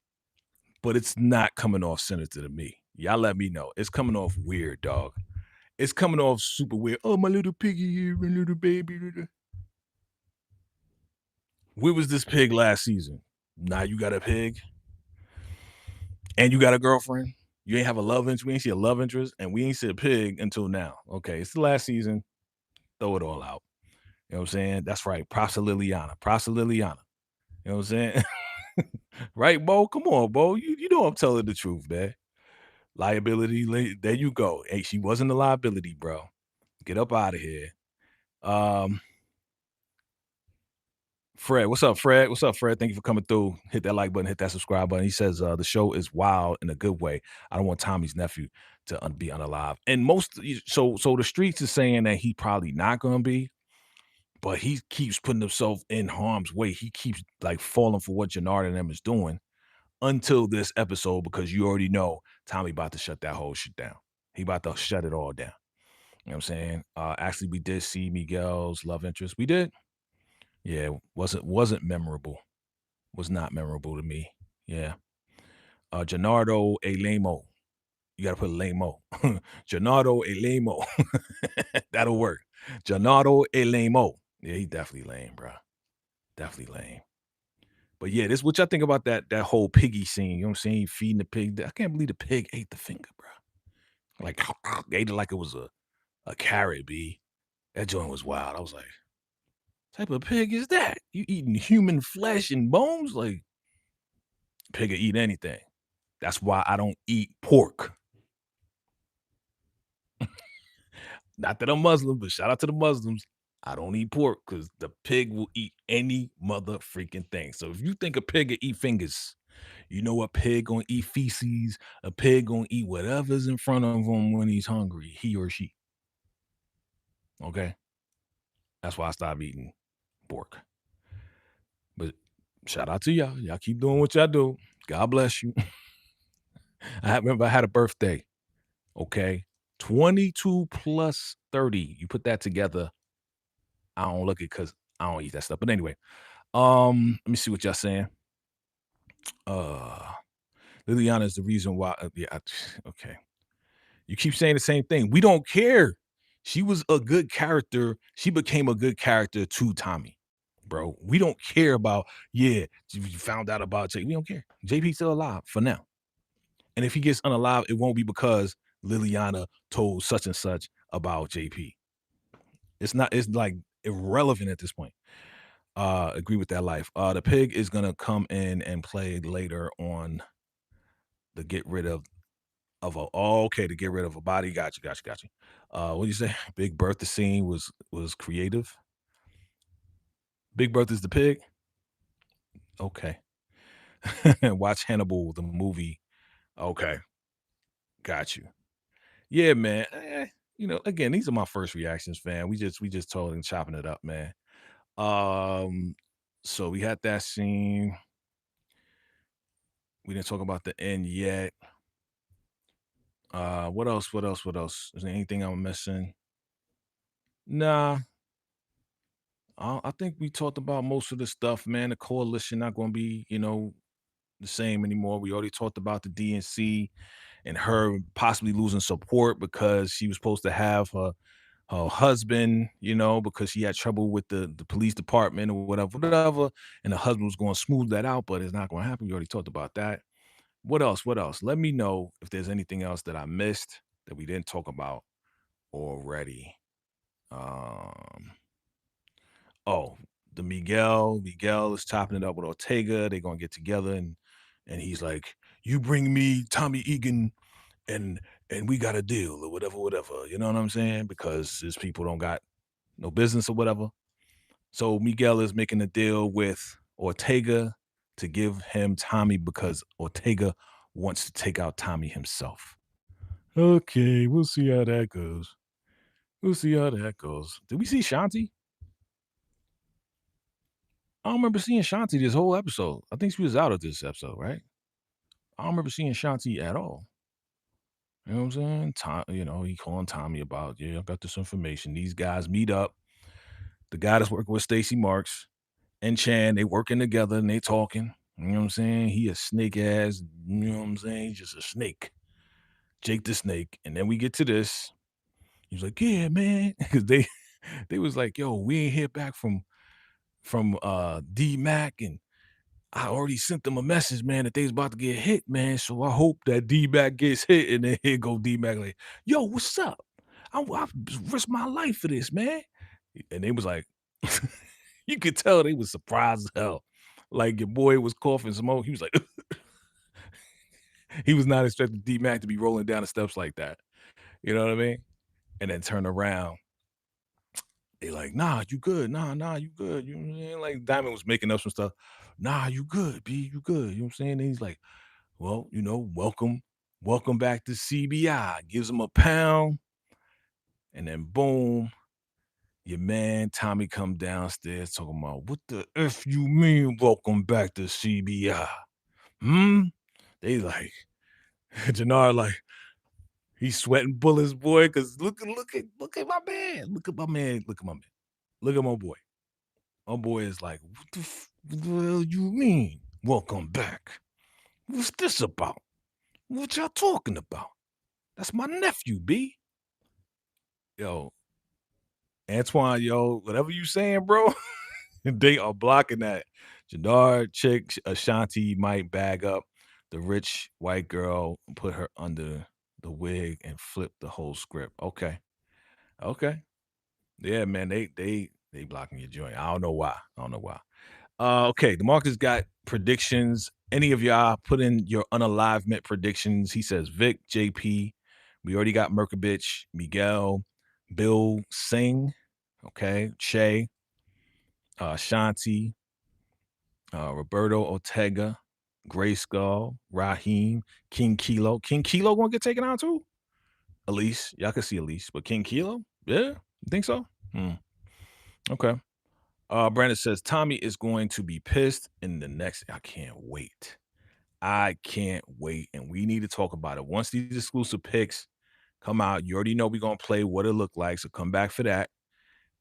but it's not coming off sinister to me. Y'all let me know. It's coming off weird, dog. It's coming off super weird. Oh, my little piggy here, my little baby. Where was this pig last season? Now you got a pig and you got a girlfriend. You ain't have a love interest. We ain't see a love interest, and we ain't see a pig until now. Okay, it's the last season. Throw it all out. You know what I'm saying? That's right. Props to Liliana. Props to Liliana. You know what I'm saying? Right, Bo? Come on, Bo. You know I'm telling the truth, man. Liability. There you go. Hey, she wasn't a liability, bro. Get up out of here. Fred, what's up, Fred? What's up, Fred? Thank you for coming through. Hit that like button, hit that subscribe button. He says the show is wild in a good way. I don't want Tommy's nephew to be unalive. And so the streets is saying that he probably not gonna be, but he keeps putting himself in harm's way. He keeps like falling for what Jannard and them is doing until this episode, because you already know Tommy about to shut that whole shit down. He about to shut it all down. You know what I'm saying? Actually, we did see Miguel's love interest. We did. Yeah, wasn't memorable. Was not memorable to me. Yeah. Gennaro Elamo. You gotta put Lamo. Gennaro Elamo. That'll work. Gennaro Elamo. Yeah, he definitely lame, bro. Definitely lame. But yeah, this what y'all think about that whole piggy scene. You know what I'm saying? Feeding the pig. I can't believe the pig ate the finger, bro. Like ate it like it was a carrot, B. That joint was wild. I was like, type of pig is that? You eating human flesh and bones? Like, pig will eat anything. That's why I don't eat pork. Not that I'm Muslim, but shout out to the Muslims. I don't eat pork because the pig will eat any mother freaking thing. So if you think a pig will eat fingers, you know a pig gonna eat feces. A pig gonna eat whatever's in front of him when he's hungry, he or she. Okay? That's why I stopped eating pork. But shout out to y'all. Y'all keep doing what y'all do. God bless you. I remember I had a birthday. Okay. 22 plus 30. You put that together. I don't look it because I don't eat that stuff. But anyway, let me see what y'all saying. Liliana is the reason why. Okay. You keep saying the same thing. We don't care. She was a good character. She became a good character to Tommy, bro. We don't care about, yeah, you found out about JP. We don't care. JP's still alive for now. And if he gets unalive, it won't be because Liliana told such and such about JP. It's like irrelevant at this point. Agree with that life. The pig is gonna come in and play later on the get rid of a okay, to get rid of a body. Got you. What do you say? Big Bertha scene was creative. Big Bertha's the pig. Okay. Watch Hannibal the movie. Okay, got you. Yeah, man. Again, these are my first reactions, fam. We just totally chopping it up, man. Um, so we had that scene. We didn't talk about the end yet. What else? What else? What else? Is there anything I'm missing? Nah, I think we talked about most of the stuff, man. The coalition not going to be, the same anymore. We already talked about the DNC and her possibly losing support because she was supposed to have her husband, because she had trouble with the police department or whatever, and the husband was going to smooth that out, but it's not going to happen. We already talked about that. What else? What else? Let me know if there's anything else that I missed that we didn't talk about already. Um, oh, the Miguel is chopping it up with Ortega. They're gonna get together and he's like, "You bring me Tommy Egan and we got a deal or whatever." You know what I'm saying? Because his people don't got no business or whatever. So Miguel is making a deal with Ortega to give him Tommy because Ortega wants to take out Tommy himself. Okay, we'll see how that goes. We'll see how that goes. Did we see Shanti? I don't remember seeing Shanti this whole episode. I think she was out of this episode, right? I don't remember seeing Shanti at all. You know what I'm saying? He calling Tommy about, yeah, I got this information. These guys meet up. The guy that's working with Stacy Marks and Chan, they working together and they talking. You know what I'm saying? He a snake ass, you know what I'm saying? He's just a snake. Jake the Snake. And then we get to this. He's like, yeah, man. Because they was like, yo, we ain't hear back from D Mac, and I already sent them a message, man, that they was about to get hit, man. So I hope that D Mac gets hit. And then here go D Mac like, yo, what's up? I risked my life for this, man. And they was like, you could tell they was surprised as hell. Like your boy was coughing smoke. He was like, he was not expecting D Mac to be rolling down the steps like that. You know what I mean? And then turn around. They like, nah, you good. Nah, you good. You know what I'm saying? Like Diamond was making up some stuff. Nah, you good, B, you good. You know what I'm saying? And he's like, well, welcome back to CBI. Gives him a pound. And then boom, your man Tommy come downstairs talking about what the F you mean welcome back to CBI? Hmm? They like Jannar like he's sweating bullets, boy, because look at my man. Look at my man. Look at my man. Look at my boy. My boy is like, what the hell you mean? Welcome back. What's this about? What y'all talking about? That's my nephew, B. Yo, Antoine, yo, whatever you saying, bro, they are blocking that. Jadar, Chick, Ashanti might bag up the rich white girl, put her under the wig, and flip the whole script. Okay. Okay. Yeah, man, they blocking your joint. I don't know why. I don't know why. Okay, DeMarcus got predictions. Any of y'all put in your unalivement predictions? He says Vic, JP. We already got Merkovich, Miguel, Bill Singh, okay, Che, Shanti, Roberto Ortega, Gray Skull, Raheem, King Kilo. King Kilo gonna get taken out too? Elise. Y'all can see Elise, but King Kilo? Yeah, you think so? Okay. Brandon says Tommy is going to be pissed in the next. I can't wait. I can't wait. And we need to talk about it. Once these exclusive picks come out, you already know we're going to play what it looked like. So come back for that.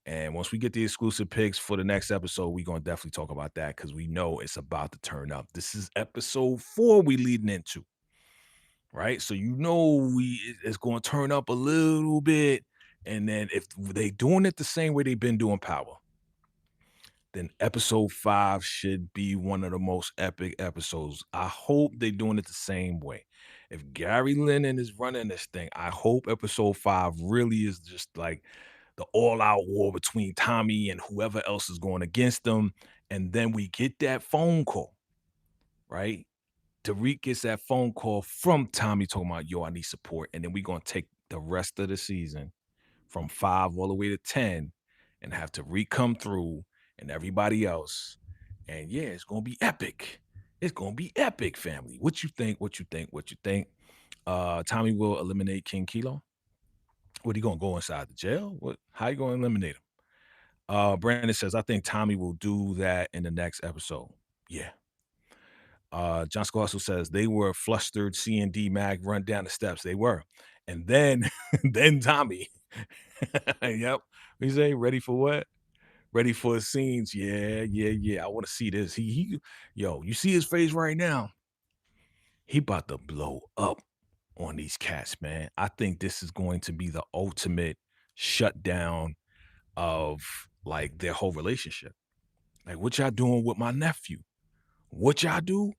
And once we get the exclusive picks for the next episode, we're going to definitely talk about that because we know it's about to turn up. This is episode 4 we leading into, right? So you know it's going to turn up a little bit. And then if they doing it the same way they've been doing Power, then episode 5 should be one of the most epic episodes. I hope they doing it the same way. If Gary Lennon is running this thing, I hope episode 5 really is just like the all-out war between Tommy and whoever else is going against them. And then we get that phone call, right? Tariq gets that phone call from Tommy talking about, yo, I need support. And then we're gonna take the rest of the season from 5 all the way to 10 and have Tariq come through and everybody else. And yeah, it's gonna be epic. It's gonna be epic, family. What you think? What you think? What you think? Tommy will eliminate King Kilo. What, he gonna go inside the jail? What, how you gonna eliminate him? Brandon says, I think Tommy will do that in the next episode. Yeah. John Scorsese says they were flustered seeing D Mac run down the steps. They were. And then then Tommy. Yep. We say ready for what? Ready for his scenes. Yeah, yeah, yeah. I want to see this. Yo, you see his face right now. He about to blow up on these cats, man. I think this is going to be the ultimate shutdown of like their whole relationship. Like, what y'all doing with my nephew? What y'all do?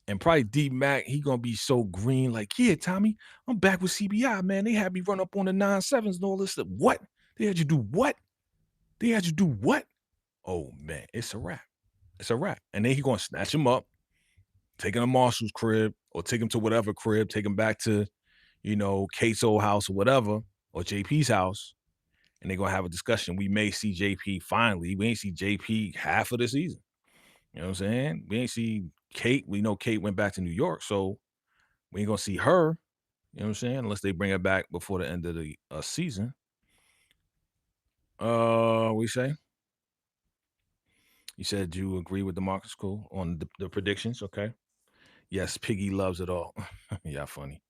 And probably D Mac, he gonna be so green, like, yeah, Tommy, I'm back with CBI, man. They had me run up on the 9-7s and all this stuff. What? They had you do what? They had you do what? Oh man, it's a wrap. It's a wrap. And then he gonna snatch him up, take him to Marshall's crib, or take him to whatever crib, take him back to, Kate's old house or whatever, or JP's house, and they're gonna have a discussion. We may see JP finally. We ain't see JP half of the season. You know what I'm saying? We ain't see Kate. We know Kate went back to New York, so we ain't gonna see her. You know what I'm saying? Unless they bring her back before the end of the season. We say? You said you agree with the Marcus Cool on the predictions, okay? Yes, Piggy loves it all. Yeah, funny.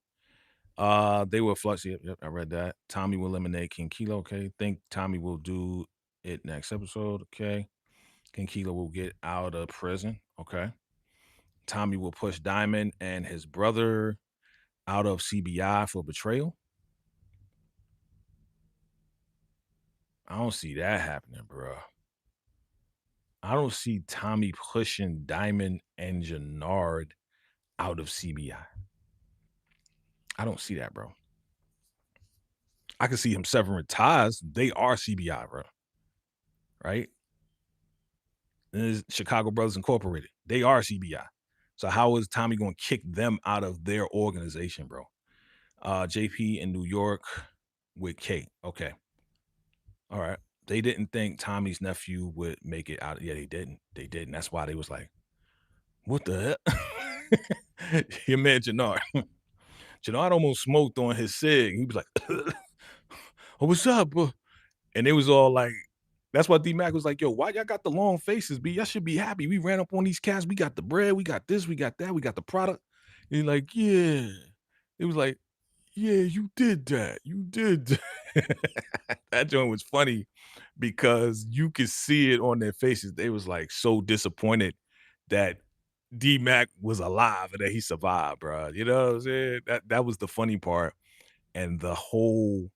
They were flux. Yep, I read that. Tommy will eliminate King Kilo. Okay, think Tommy will do it next episode. Okay, King Kilo will get out of prison. Okay, Tommy will push Diamond and his brother out of CBI for betrayal. I don't see that happening, bro. I don't see Tommy pushing Diamond and Jannard out of CBI. I don't see that, bro. I can see him severing ties. They are CBI, bro. Right? And it's Chicago Brothers Incorporated. They are CBI. So how is Tommy going to kick them out of their organization, bro? JP in New York with Kate. Okay. All right. They didn't think Tommy's nephew would make it out. Yeah, they didn't. They didn't. That's why they was like, what the hell? Your man Jannard. Jannard almost smoked on his cig. He was like, oh, what's up, bro? And it was all like, that's why D-Mac was like, yo, why y'all got the long faces, B? Y'all should be happy. We ran up on these cats. We got the bread. We got this. We got that. We got the product. And he's like, yeah. It was like, yeah, you did that. You did that. That joint was funny because you could see it on their faces. They was like so disappointed that D-Mac was alive and that he survived, bro. You know what I'm saying? That was the funny part. And the whole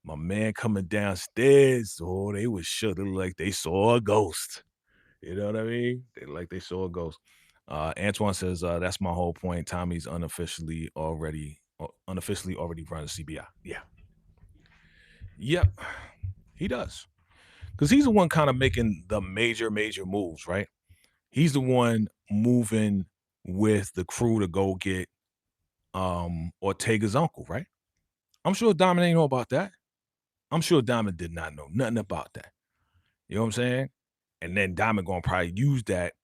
my man coming downstairs, oh, they was shook. They looked like they saw a ghost. You know what I mean? They saw a ghost. Antoine says, that's my whole point. Tommy's unofficially already runs CBI. Yeah. Yep. He does. Because he's the one kind of making the major moves, right? He's the one moving with the crew to go get Ortega's uncle, right? I'm sure Diamond ain't know about that. I'm sure Diamond did not know nothing about that. You know what I'm saying? And then Diamond gonna probably use that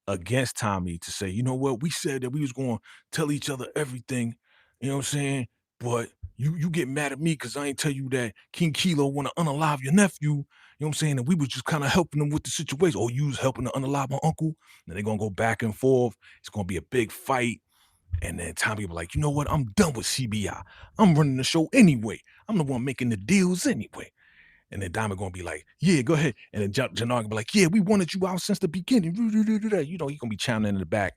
against Tommy to say, you know what, we said that we was gonna tell each other everything. You know what I'm saying? But you get mad at me because I ain't tell you that King Kilo wanna unalive your nephew. You know what I'm saying? And we was just kind of helping him with the situation. Or you was helping to unalive my uncle. And they're gonna go back and forth. It's gonna be a big fight. And then Tommy be like, you know what? I'm done with CBI. I'm running the show anyway. I'm the one making the deals anyway. And then Diamond gonna be like, yeah, go ahead. And then Jannard gonna be like, yeah, we wanted you out since the beginning. You know, he gonna be chiming in the back.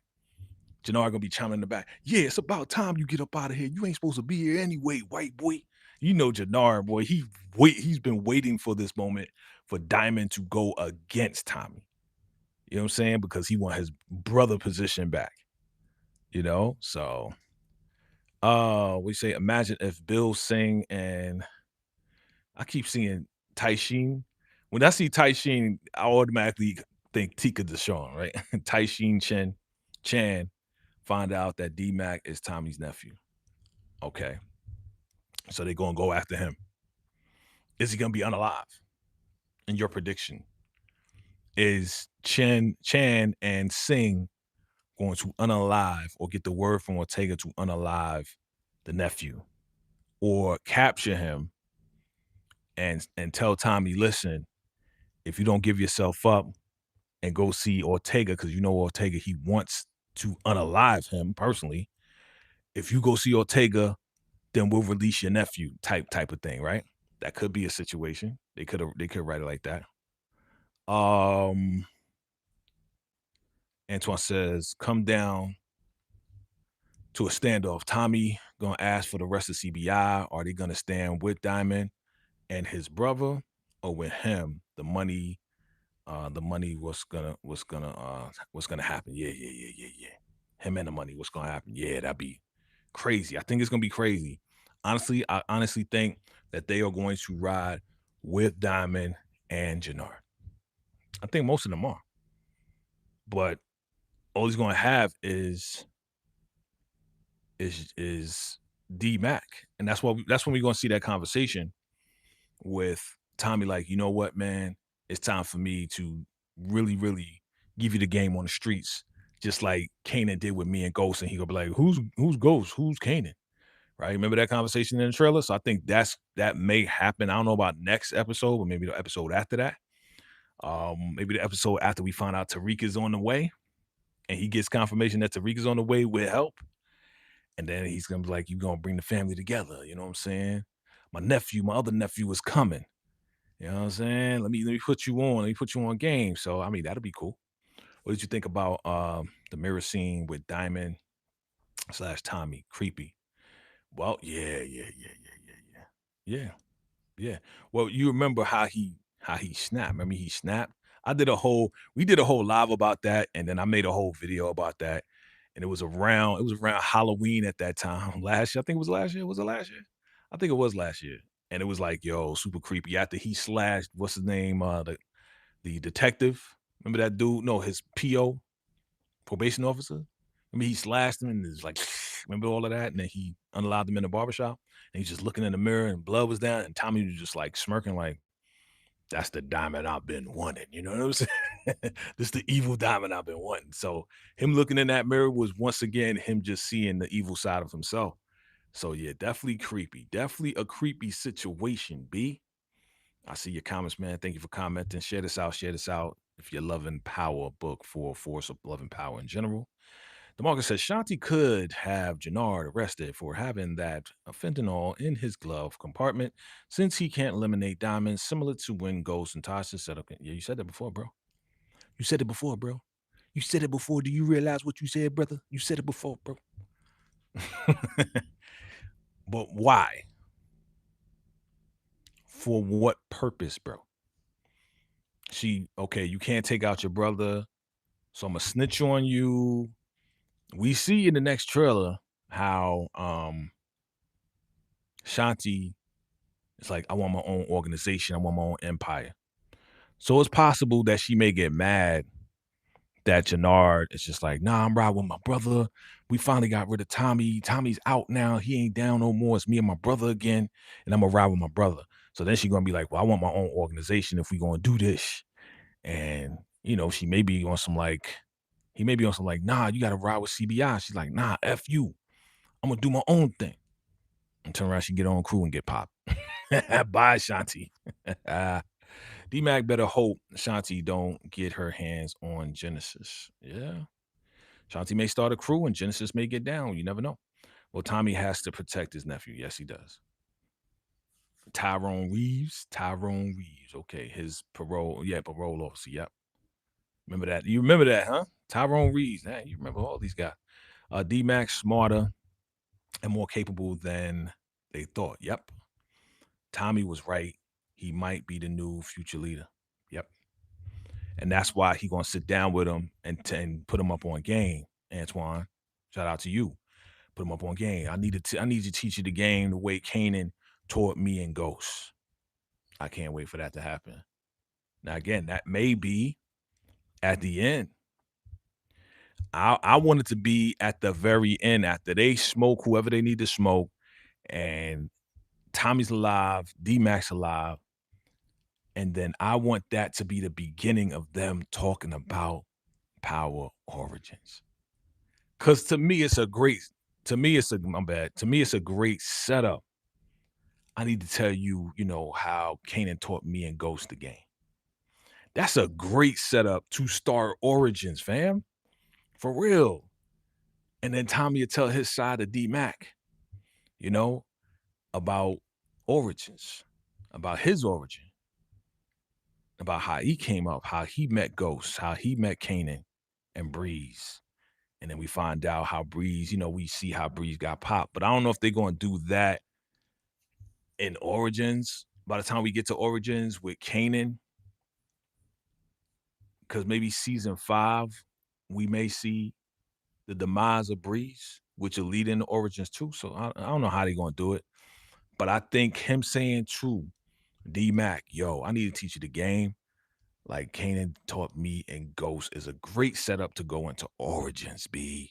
Jannard gonna be chiming in the back. Yeah, it's about time you get up out of here. You ain't supposed to be here anyway, white boy. You know Jannard, boy, he's been waiting for this moment for Diamond to go against Tommy. You know what I'm saying? Because he want his brother position back, you know? So, we say imagine if Bill Singh and I keep seeing Taishin. When I see Taishin, I automatically think Tika Deshawn, right? Taishin Chan find out that D-Mac is Tommy's nephew. Okay. So they're gonna go after him. Is he gonna be unalive? In your prediction, is Chan and Singh going to unalive or get the word from Ortega to unalive the nephew, or capture him and tell Tommy, listen, if you don't give yourself up and go see Ortega, because you know Ortega, he wants to unalive him personally. If you go see Ortega, then we'll release your nephew, type of thing, right? That could be a situation. They could write it like that. Um, Antoine says, come down to a standoff. Tommy gonna ask for the rest of CBI. Are they gonna stand with Diamond and his brother, or with him? The money what's gonna happen. Yeah. Him and the money, what's gonna happen? Yeah, that'd be crazy. I think it's gonna be crazy. Honestly, I honestly think that they are going to ride with Diamond and Jannard. I think most of them are. But all he's gonna have is D Mac. And that's when we're gonna see that conversation with Tommy, like, you know what, man, it's time for me to really, really give you the game on the streets, just like Kanan did with me and Ghost. And he gonna be like, who's Ghost? Who's Kanan? Right? Remember that conversation in the trailer? So I think that may happen. I don't know about next episode, but maybe the episode after that. Maybe the episode after we find out Tariq is on the way and he gets confirmation that Tariq is on the way with help. And then he's gonna be like, you gonna bring the family together. You know what I'm saying? My other nephew is coming. You know what I'm saying? Let me put you on. Let me put you on game. So I mean, that'll be cool. What did you think about the mirror scene with Diamond slash Tommy? Creepy. Well, yeah. Yeah. Well, you remember how he snapped. Remember he snapped? We did a whole live about that, and then I made a whole video about that. And it was around Halloween at that time. Last year. I think it was last year. Was it last year? I think it was last year. And it was like, yo, super creepy. After he slashed, what's his name? The detective. Remember that dude? No, his PO, probation officer. I mean, he slashed him and it's like, remember all of that? And then he unallowed him in the barbershop. And he's just looking in the mirror and blood was down. And Tommy was just like smirking, like, that's the diamond I've been wanting. You know what I'm saying? This the evil diamond I've been wanting. So him looking in that mirror was once again him just seeing the evil side of himself. So yeah, definitely creepy. Definitely a creepy situation, B. I see your comments, man. Thank you for commenting. Share this out. Share this out. If you're loving power book for force of loving power in general. DeMarcus says Shanti could have Jannard arrested for having that fentanyl in his glove compartment since he can't eliminate diamonds, similar to when Ghost and Tasha said, okay, yeah, you said that before, bro. You said it before, bro. You said it before. Do you realize what you said, brother? You said it before, bro. But why? For what purpose, bro? Okay, you can't take out your brother, so I'm gonna snitch on you. We see in the next trailer how Shanti is like, I want my own organization, I want my own empire. So it's possible that she may get mad that Jannard is just like, nah, I'm riding with my brother. We finally got rid of Tommy. Tommy's out now. He ain't down no more. It's me and my brother again. And I'm gonna ride with my brother. So then she's gonna be like, well, I want my own organization if we gonna do this. And she may be on some like, he may be on some like, nah, you gotta ride with CBI. She's like, nah, F you. I'm gonna do my own thing. And turn around, she get on crew and get popped. Bye, Shanti. D-Mac better hope Shanti don't get her hands on Genesis. Yeah. Shanti may start a crew and Genesis may get down. You never know. Well, Tommy has to protect his nephew. Yes, he does. Tyrone Reeves. Okay, his parole. Yeah, parole officer. Yep. Remember that? You remember that, huh? Tyrone Reeves. Man, you remember all these guys. D-Mac smarter and more capable than they thought. Yep. Tommy was right. He might be the new future leader. Yep. And that's why he gonna sit down with him and put him up on game, Antoine. Shout out to you. Put him up on game. I need to teach you the game the way Kanan taught me and Ghost. I can't wait for that to happen. Now again, that may be at the end. I want it to be at the very end after they smoke whoever they need to smoke, and Tommy's alive, D-Mac's alive, and then I want that to be the beginning of them talking about Power Origins. Cause to me, it's a great setup. I need to tell you, you know, how Kanan taught me and Ghost the game. That's a great setup to start Origins, fam. For real. And then Tommy will tell his side of D-Mac, you know, about Origins, about his origin, about how he came up, how he met Ghost, how he met Kanan and Breeze. And then we find out how Breeze, you know, we see how Breeze got popped. But I don't know if they're going to do that in Origins. By the time we get to Origins with Kanan, because maybe season 5, we may see the demise of Breeze, which will lead into Origins too. So I don't know how they're going to do it. But I think him saying true, D-Mac, yo, I need to teach you the game. Like Kanan taught me and Ghost is a great setup to go into Origins, B.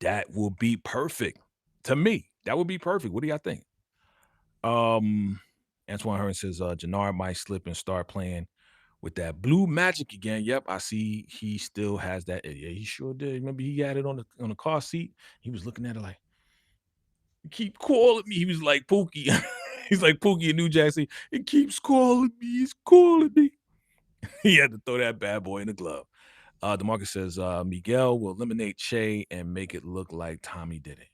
That will be perfect. To me, that would be perfect. What do y'all think? Um, Antoine Hearn says, Jannard might slip and start playing with that blue magic again. Yep, I see he still has that. Yeah, he sure did. Remember, he had it on the car seat. He was looking at it like, keep calling me. He was like Pookie. He's like Pookie in New Jackson. It keeps calling me. It's calling me. He had to throw that bad boy in the glove. DeMarcus says, Miguel will eliminate Che and make it look like Tommy did it.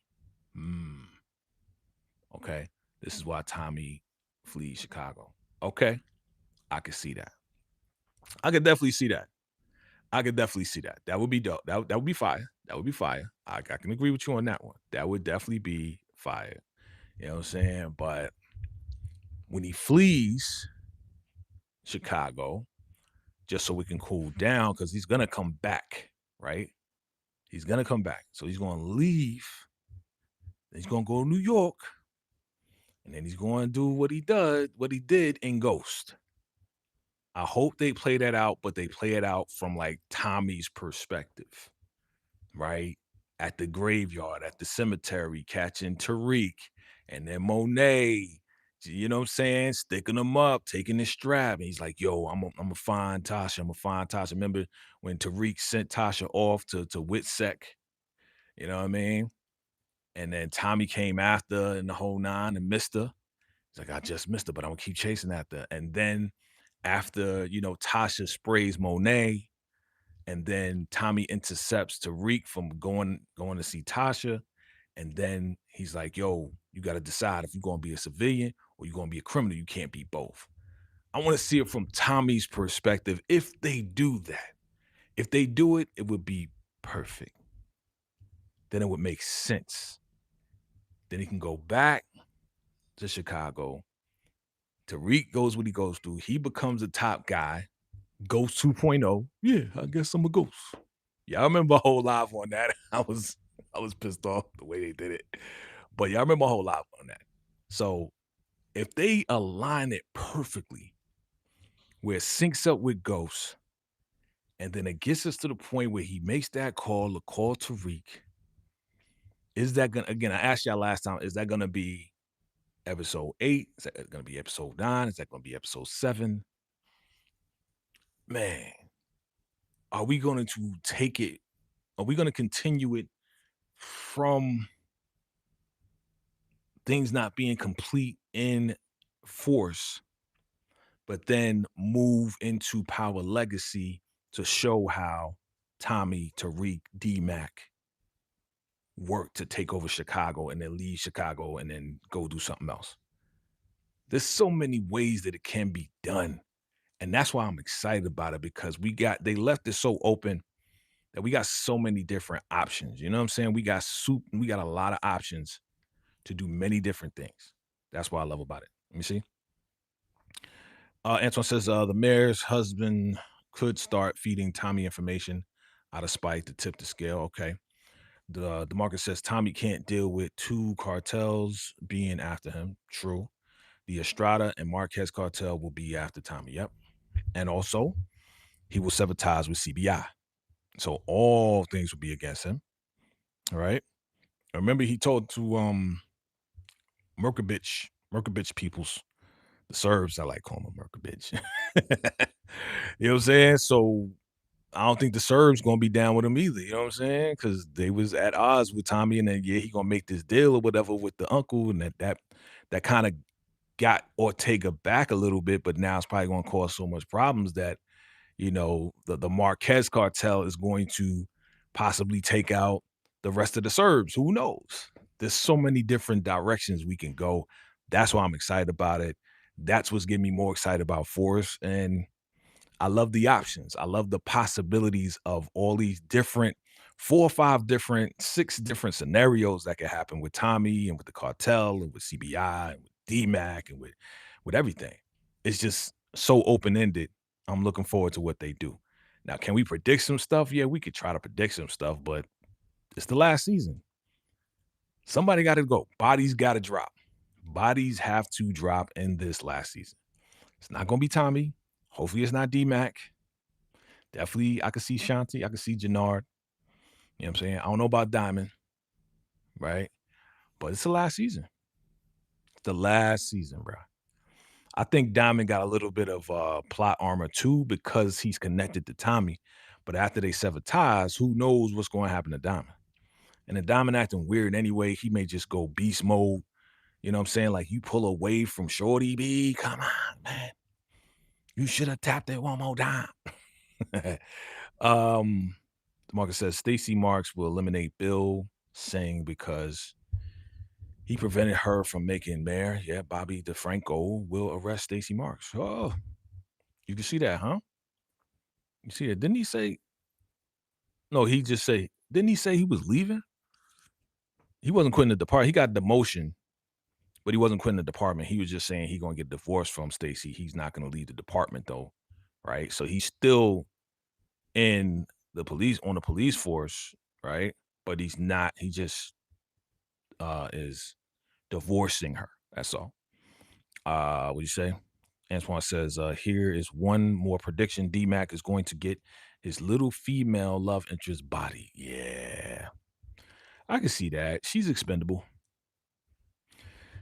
Okay. This is why Tommy flees Chicago. Okay. I could see that. I could definitely see that. I could definitely see that. That would be dope. That would be fire. That would be fire. I can agree with you on that one. That would definitely be fire. You know what I'm saying? But when he flees Chicago, just so we can cool down, because he's gonna come back, right? He's gonna come back. So he's gonna leave. He's gonna go to New York, and then he's going to do what he did in Ghost. I hope they play that out, but they play it out from like Tommy's perspective, right? At the graveyard, at the cemetery, catching Tariq and then Monet, you know what I'm saying? Sticking them up, taking the strap. And he's like, yo, I'm gonna find Tasha. I'm gonna find Tasha. Remember when Tariq sent Tasha off to Witsec? You know what I mean? And then Tommy came after and the whole nine and missed her. He's like, I just missed her, but I'm gonna keep chasing after. And then after, you know, Tasha sprays Monet, and then Tommy intercepts Tariq from going to see Tasha. And then he's like, yo, you got to decide if you're going to be a civilian or you're going to be a criminal. You can't be both. I want to see it from Tommy's perspective. If they do that, if they do it, it would be perfect. Then it would make sense. Then he can go back to Chicago. Tariq goes what he goes through. He becomes a top guy. Ghost 2.0. Yeah, I guess I'm a ghost. Yeah, I remember a whole live on that. I was pissed off the way they did it. But yeah, I remember a whole live on that. So if they align it perfectly, where it syncs up with Ghost, and then it gets us to the point where he makes that call, the call to Tariq. Is that gonna, again, I asked y'all last time, is that gonna be episode 8? Is that gonna be episode 9? Is that gonna be episode 7? Man, are we going to take it? Are we going to continue it from things not being complete in force, but then move into Power Legacy to show how Tommy, Tariq, D-Mac worked to take over Chicago and then leave Chicago and then go do something else? There's so many ways that it can be done. And that's why I'm excited about it, because they left it so open that we got so many different options. You know what I'm saying? We got a lot of options to do many different things. That's what I love about it. Let me see. Antoine says the mayor's husband could start feeding Tommy information out of spite to tip the scale. Okay. The market says Tommy can't deal with two cartels being after him. True. The Estrada and Marquez cartel will be after Tommy. Yep. And also, he will sever ties with CBI. So all things will be against him. All right. Remember, he told to Merkovich peoples, the Serbs, I like calling them Merkovich. You know what I'm saying? So I don't think the Serbs gonna be down with him either. You know what I'm saying? Because they was at odds with Tommy, and then yeah, he gonna make this deal or whatever with the uncle, and that kind of got Ortega back a little bit, but now it's probably gonna cause so much problems that the Marquez cartel is going to possibly take out the rest of the Serbs. Who knows? There's so many different directions we can go. That's why I'm excited about it. That's what's getting me more excited about Force. And I love the options. I love the possibilities of all these different 6 different scenarios that could happen with Tommy and with the cartel and with CBI and with DMAC and with everything. It's just so open-ended. I'm looking forward to what they do. Now, can we predict some stuff? Yeah, we could try to predict some stuff, but it's the last season. Somebody got to go. Bodies got to drop. Bodies have to drop in this last season. It's not going to be Tommy. Hopefully, it's not DMAC. Definitely, I could see Shanti. I could see Jannard. You know what I'm saying? I don't know about Diamond, right? But it's the last season. It's the last season, bro. I think Diamond got a little bit of plot armor too because he's connected to Tommy. But after they sever ties, who knows what's going to happen to Diamond? And the Diamond acting weird anyway. He may just go beast mode. You know what I'm saying? Like you pull away from Shorty B. Come on, man. You should have tapped it one more time. um, Marcus says Stacey Marks will eliminate Bill Singh because he prevented her from making mayor. Yeah, Bobby DeFranco will arrest Stacey Marks. Oh, you can see that, huh? You see that? Didn't he say? No, he just say. Didn't he say he was leaving? He wasn't quitting the department. He got demotion, but he wasn't quitting the department. He was just saying he gonna get divorced from Stacey. He's not gonna leave the department though, right? So he's still in the police force, right? But he's not. He just is divorcing her. That's all. What do you say? Antoine says, here is one more prediction. D-Mac is going to get his little female love interest body. Yeah. I can see that. She's expendable.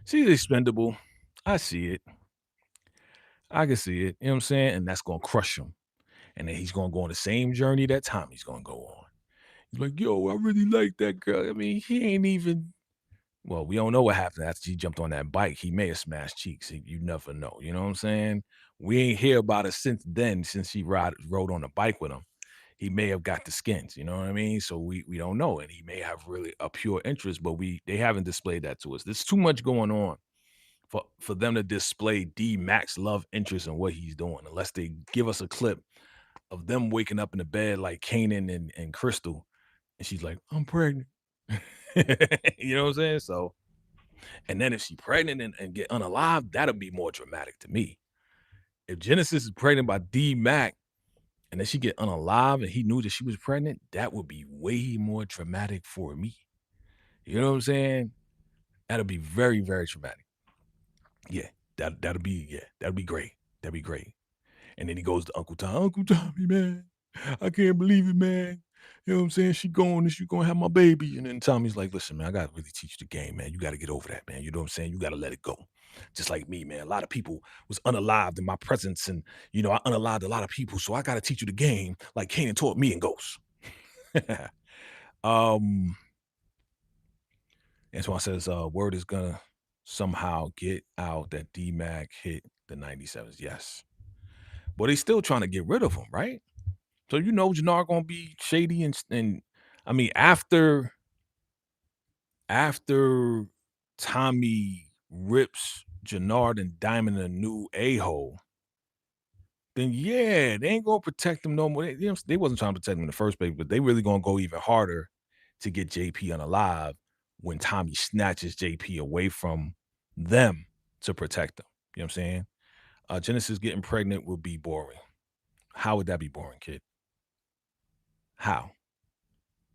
She's expendable. I see it. I can see it. You know what I'm saying? And that's gonna crush him. And then he's gonna go on the same journey that Tommy's gonna go on. He's like, yo, I really like that girl. I mean, he ain't even. Well, we don't know what happened after he jumped on that bike. He may have smashed cheeks. You never know. You know what I'm saying? We ain't hear about it since then, since he rode on the bike with him. He may have got the skins, you know what I mean? So we don't know. And he may have really a pure interest, but they haven't displayed that to us. There's too much going on for them to display D Max love interest in what he's doing, unless they give us a clip of them waking up in the bed like Kanan and Crystal. And she's like, I'm pregnant. You know what I'm saying? So, and then if she's pregnant and get unalive, that'll be more dramatic to me. If Genesis is pregnant by D Mac and then she get unalive and he knew that she was pregnant, that would be way more dramatic for me. You know what I'm saying? That'll be very, very traumatic. Yeah, that'll be great. That'd be great. And then he goes to Uncle Tom. Uncle Tommy, man, I can't believe it, man. You know what I'm saying? She gone and she gonna have my baby. And then Tommy's like, listen, man, I gotta really teach you the game, man. You gotta get over that, man. You know what I'm saying? You gotta let it go. Just like me, man. A lot of people was unalived in my presence, and I unalived a lot of people. So I gotta teach you the game, like Kanan taught me and Ghost. um Antoine says, word is gonna somehow get out that D-Mac hit the 97s. Yes. But he's still trying to get rid of him, right? So Jannard gonna be shady and I mean after Tommy rips Jannard and Diamond a new a-hole, then yeah, they ain't gonna protect him no more. They wasn't trying to protect him in the first place, but they really gonna go even harder to get JP unalive when Tommy snatches JP away from them to protect them. You know what I'm saying? Genesis getting pregnant will be boring. How would that be boring, kid? How?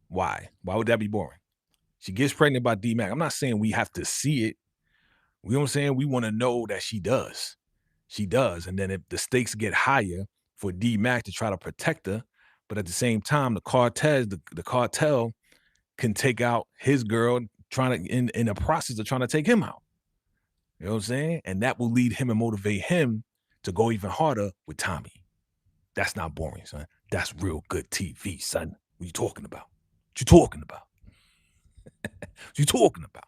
Why? Why would that be boring? She gets pregnant by D-Mac. I'm not saying we have to see it. You know what I'm saying? We want to know that she does. She does. And then if the stakes get higher for D-Mac to try to protect her, but at the same time, the cartel can take out his girl trying to in the process of trying to take him out. You know what I'm saying? And that will lead him and motivate him to go even harder with Tommy. That's not boring, son. That's real good TV, son. What you talking about? What you talking about? What you talking about?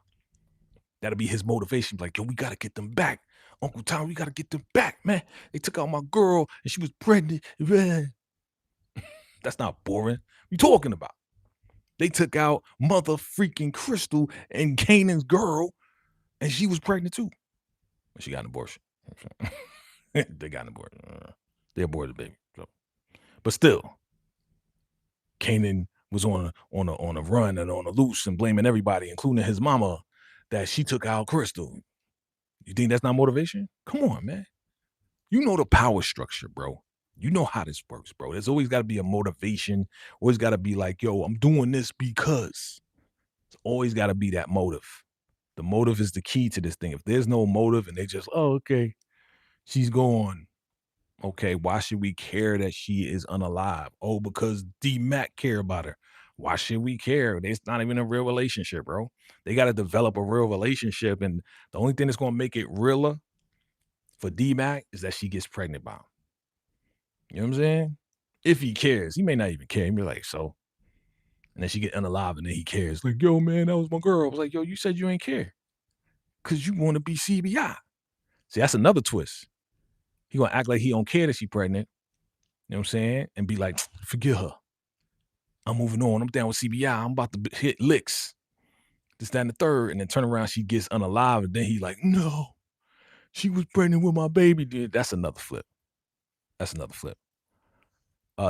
That'll be his motivation. Like, yo, we gotta get them back. Uncle Tom, we gotta get them back, man. They took out my girl and she was pregnant. That's not boring. What you talking about? They took out mother freaking Crystal and Kanan's girl, and she was pregnant too. She got an abortion. They got an abortion. They aborted the baby. So. But still, Kanan was on a run and on a loose and blaming everybody, including his mama, that she took out Crystal. You think that's not motivation? Come on, man. You know the power structure, bro. You know how this works, bro. There's always got to be a motivation. Always got to be like, yo, I'm doing this because. It's always got to be that motive. The motive is the key to this thing. If there's no motive and they just, oh, okay, she's gone. Okay, why should we care that she is unalive? Oh, because D-Mac care about her. Why should we care? It's not even a real relationship, bro. They got to develop a real relationship. And the only thing that's going to make it realer for D-Mac is that she gets pregnant by him. You know what I'm saying? If he cares, he may not even care. He be like, so. And then she get unalive and then he cares. Like, yo, man, that was my girl. I was like, yo, you said you ain't care. Because you want to be CBI. See, that's another twist. He going to act like he don't care that she pregnant. You know what I'm saying? And be like, forget her. I'm moving on. I'm down with CBI. I'm about to hit licks. This, that, and the third. And then turn around, she gets unalive. And then he like, no, she was pregnant with my baby. Dude, that's another flip. That's another flip.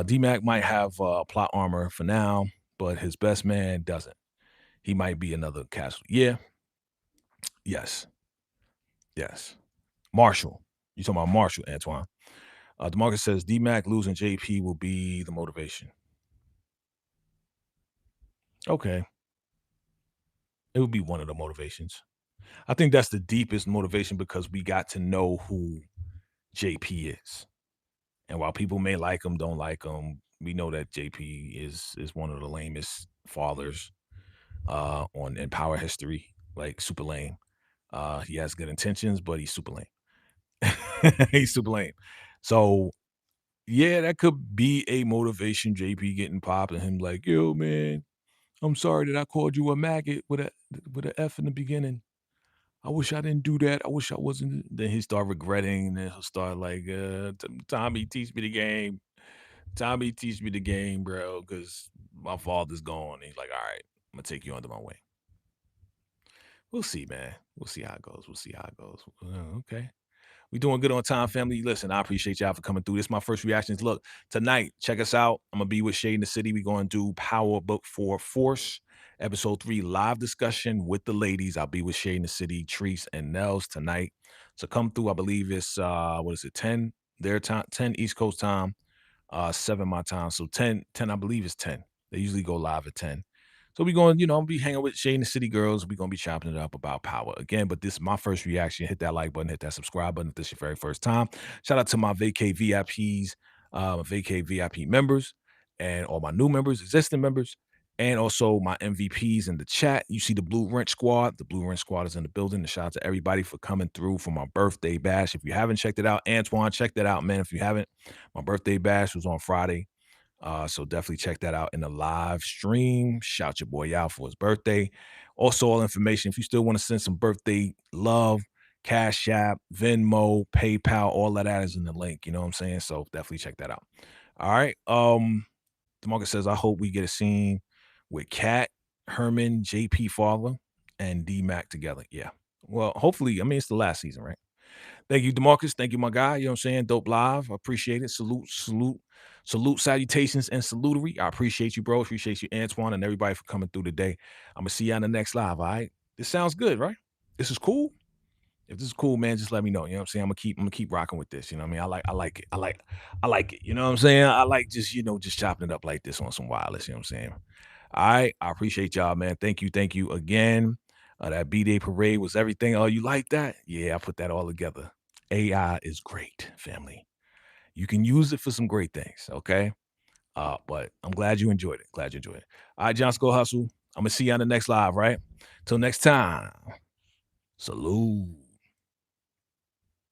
D-Mac might have plot armor for now, but his best man doesn't. He might be another casualty. Yeah. Yes. Yes. Marshall. You talking about Marshall, Antoine. DeMarcus says D-Mac losing JP will be the motivation. Okay. It would be one of the motivations. I think that's the deepest motivation because we got to know who JP is. And while people may like him, don't like him, we know that JP is one of the lamest fathers in power history, like super lame. He has good intentions, but he's super lame. He's super lame. So yeah, that could be a motivation. JP getting popped and him like, yo, man, I'm sorry that I called you a maggot with a F in the beginning. I wish I didn't do that. I wish I wasn't. Then he start regretting. And then he'll start like, Tommy, teach me the game. Tommy, teach me the game, bro, because my father's gone. And he's like, all right, I'm going to take you under my wing. We'll see, man. We'll see how it goes. We'll see how it goes. Okay. We doing good on time, family. Listen, I appreciate y'all for coming through. This is my first reactions. Look, tonight, check us out. I'm going to be with Shay in the City. We're going to do Power Book 4 Force, Episode 3, live discussion with the ladies. I'll be with Shay in the City, Treese, and Nels tonight. So come through. I believe it's, 10 their time, 10 East Coast time, 7 my time. So 10, I believe it's 10. They usually go live at 10. So we're going, I'll be hanging with Shay and the City girls. We're going to be chopping it up about power again. But this is my first reaction. Hit that like button, hit that subscribe button if this is your very first time. Shout out to my Vacay VIPs, Vacay VIP members, and all my new members, existing members, and also my MVPs in the chat. You see the Blue Wrench Squad. The Blue Wrench Squad is in the building. And shout out to everybody for coming through for my birthday bash. If you haven't checked it out, Antoine, check that out, man. If you haven't, my birthday bash was on Friday. So definitely check that out in the live stream. Shout your boy out for his birthday. Also, all information, if you still want to send some birthday love, Cash App, Venmo, PayPal, all of that is in the link. You know what I'm saying? So definitely check that out. All right. DeMarcus says, I hope we get a scene with Kat, Herman, JP Father, and D-Mac together. Yeah. Well, hopefully, I mean, it's the last season, right? Thank you, DeMarcus. Thank you, my guy. You know what I'm saying? Dope live. I appreciate it. Salute, salutations, and salutary. I appreciate you, bro. Appreciate you, Antoine, and everybody for coming through today. I'm going to see you on the next live, all right? This sounds good, right? This is cool? If this is cool, man, just let me know. You know what I'm saying? I'm gonna keep rocking with this. You know what I mean? I like it. I like it. You know what I'm saying? I like just, just chopping it up like this on some wireless. You know what I'm saying? All right. I appreciate y'all, man. Thank you. Thank you again. That B-Day parade was everything. Oh, you like that? Yeah, I put that all together. AI is great, family. You can use it for some great things. Okay. But I'm glad you enjoyed it. Glad you enjoyed it. All right, John, go hustle. I'm gonna see you on the next live, right? Till next time. Salute.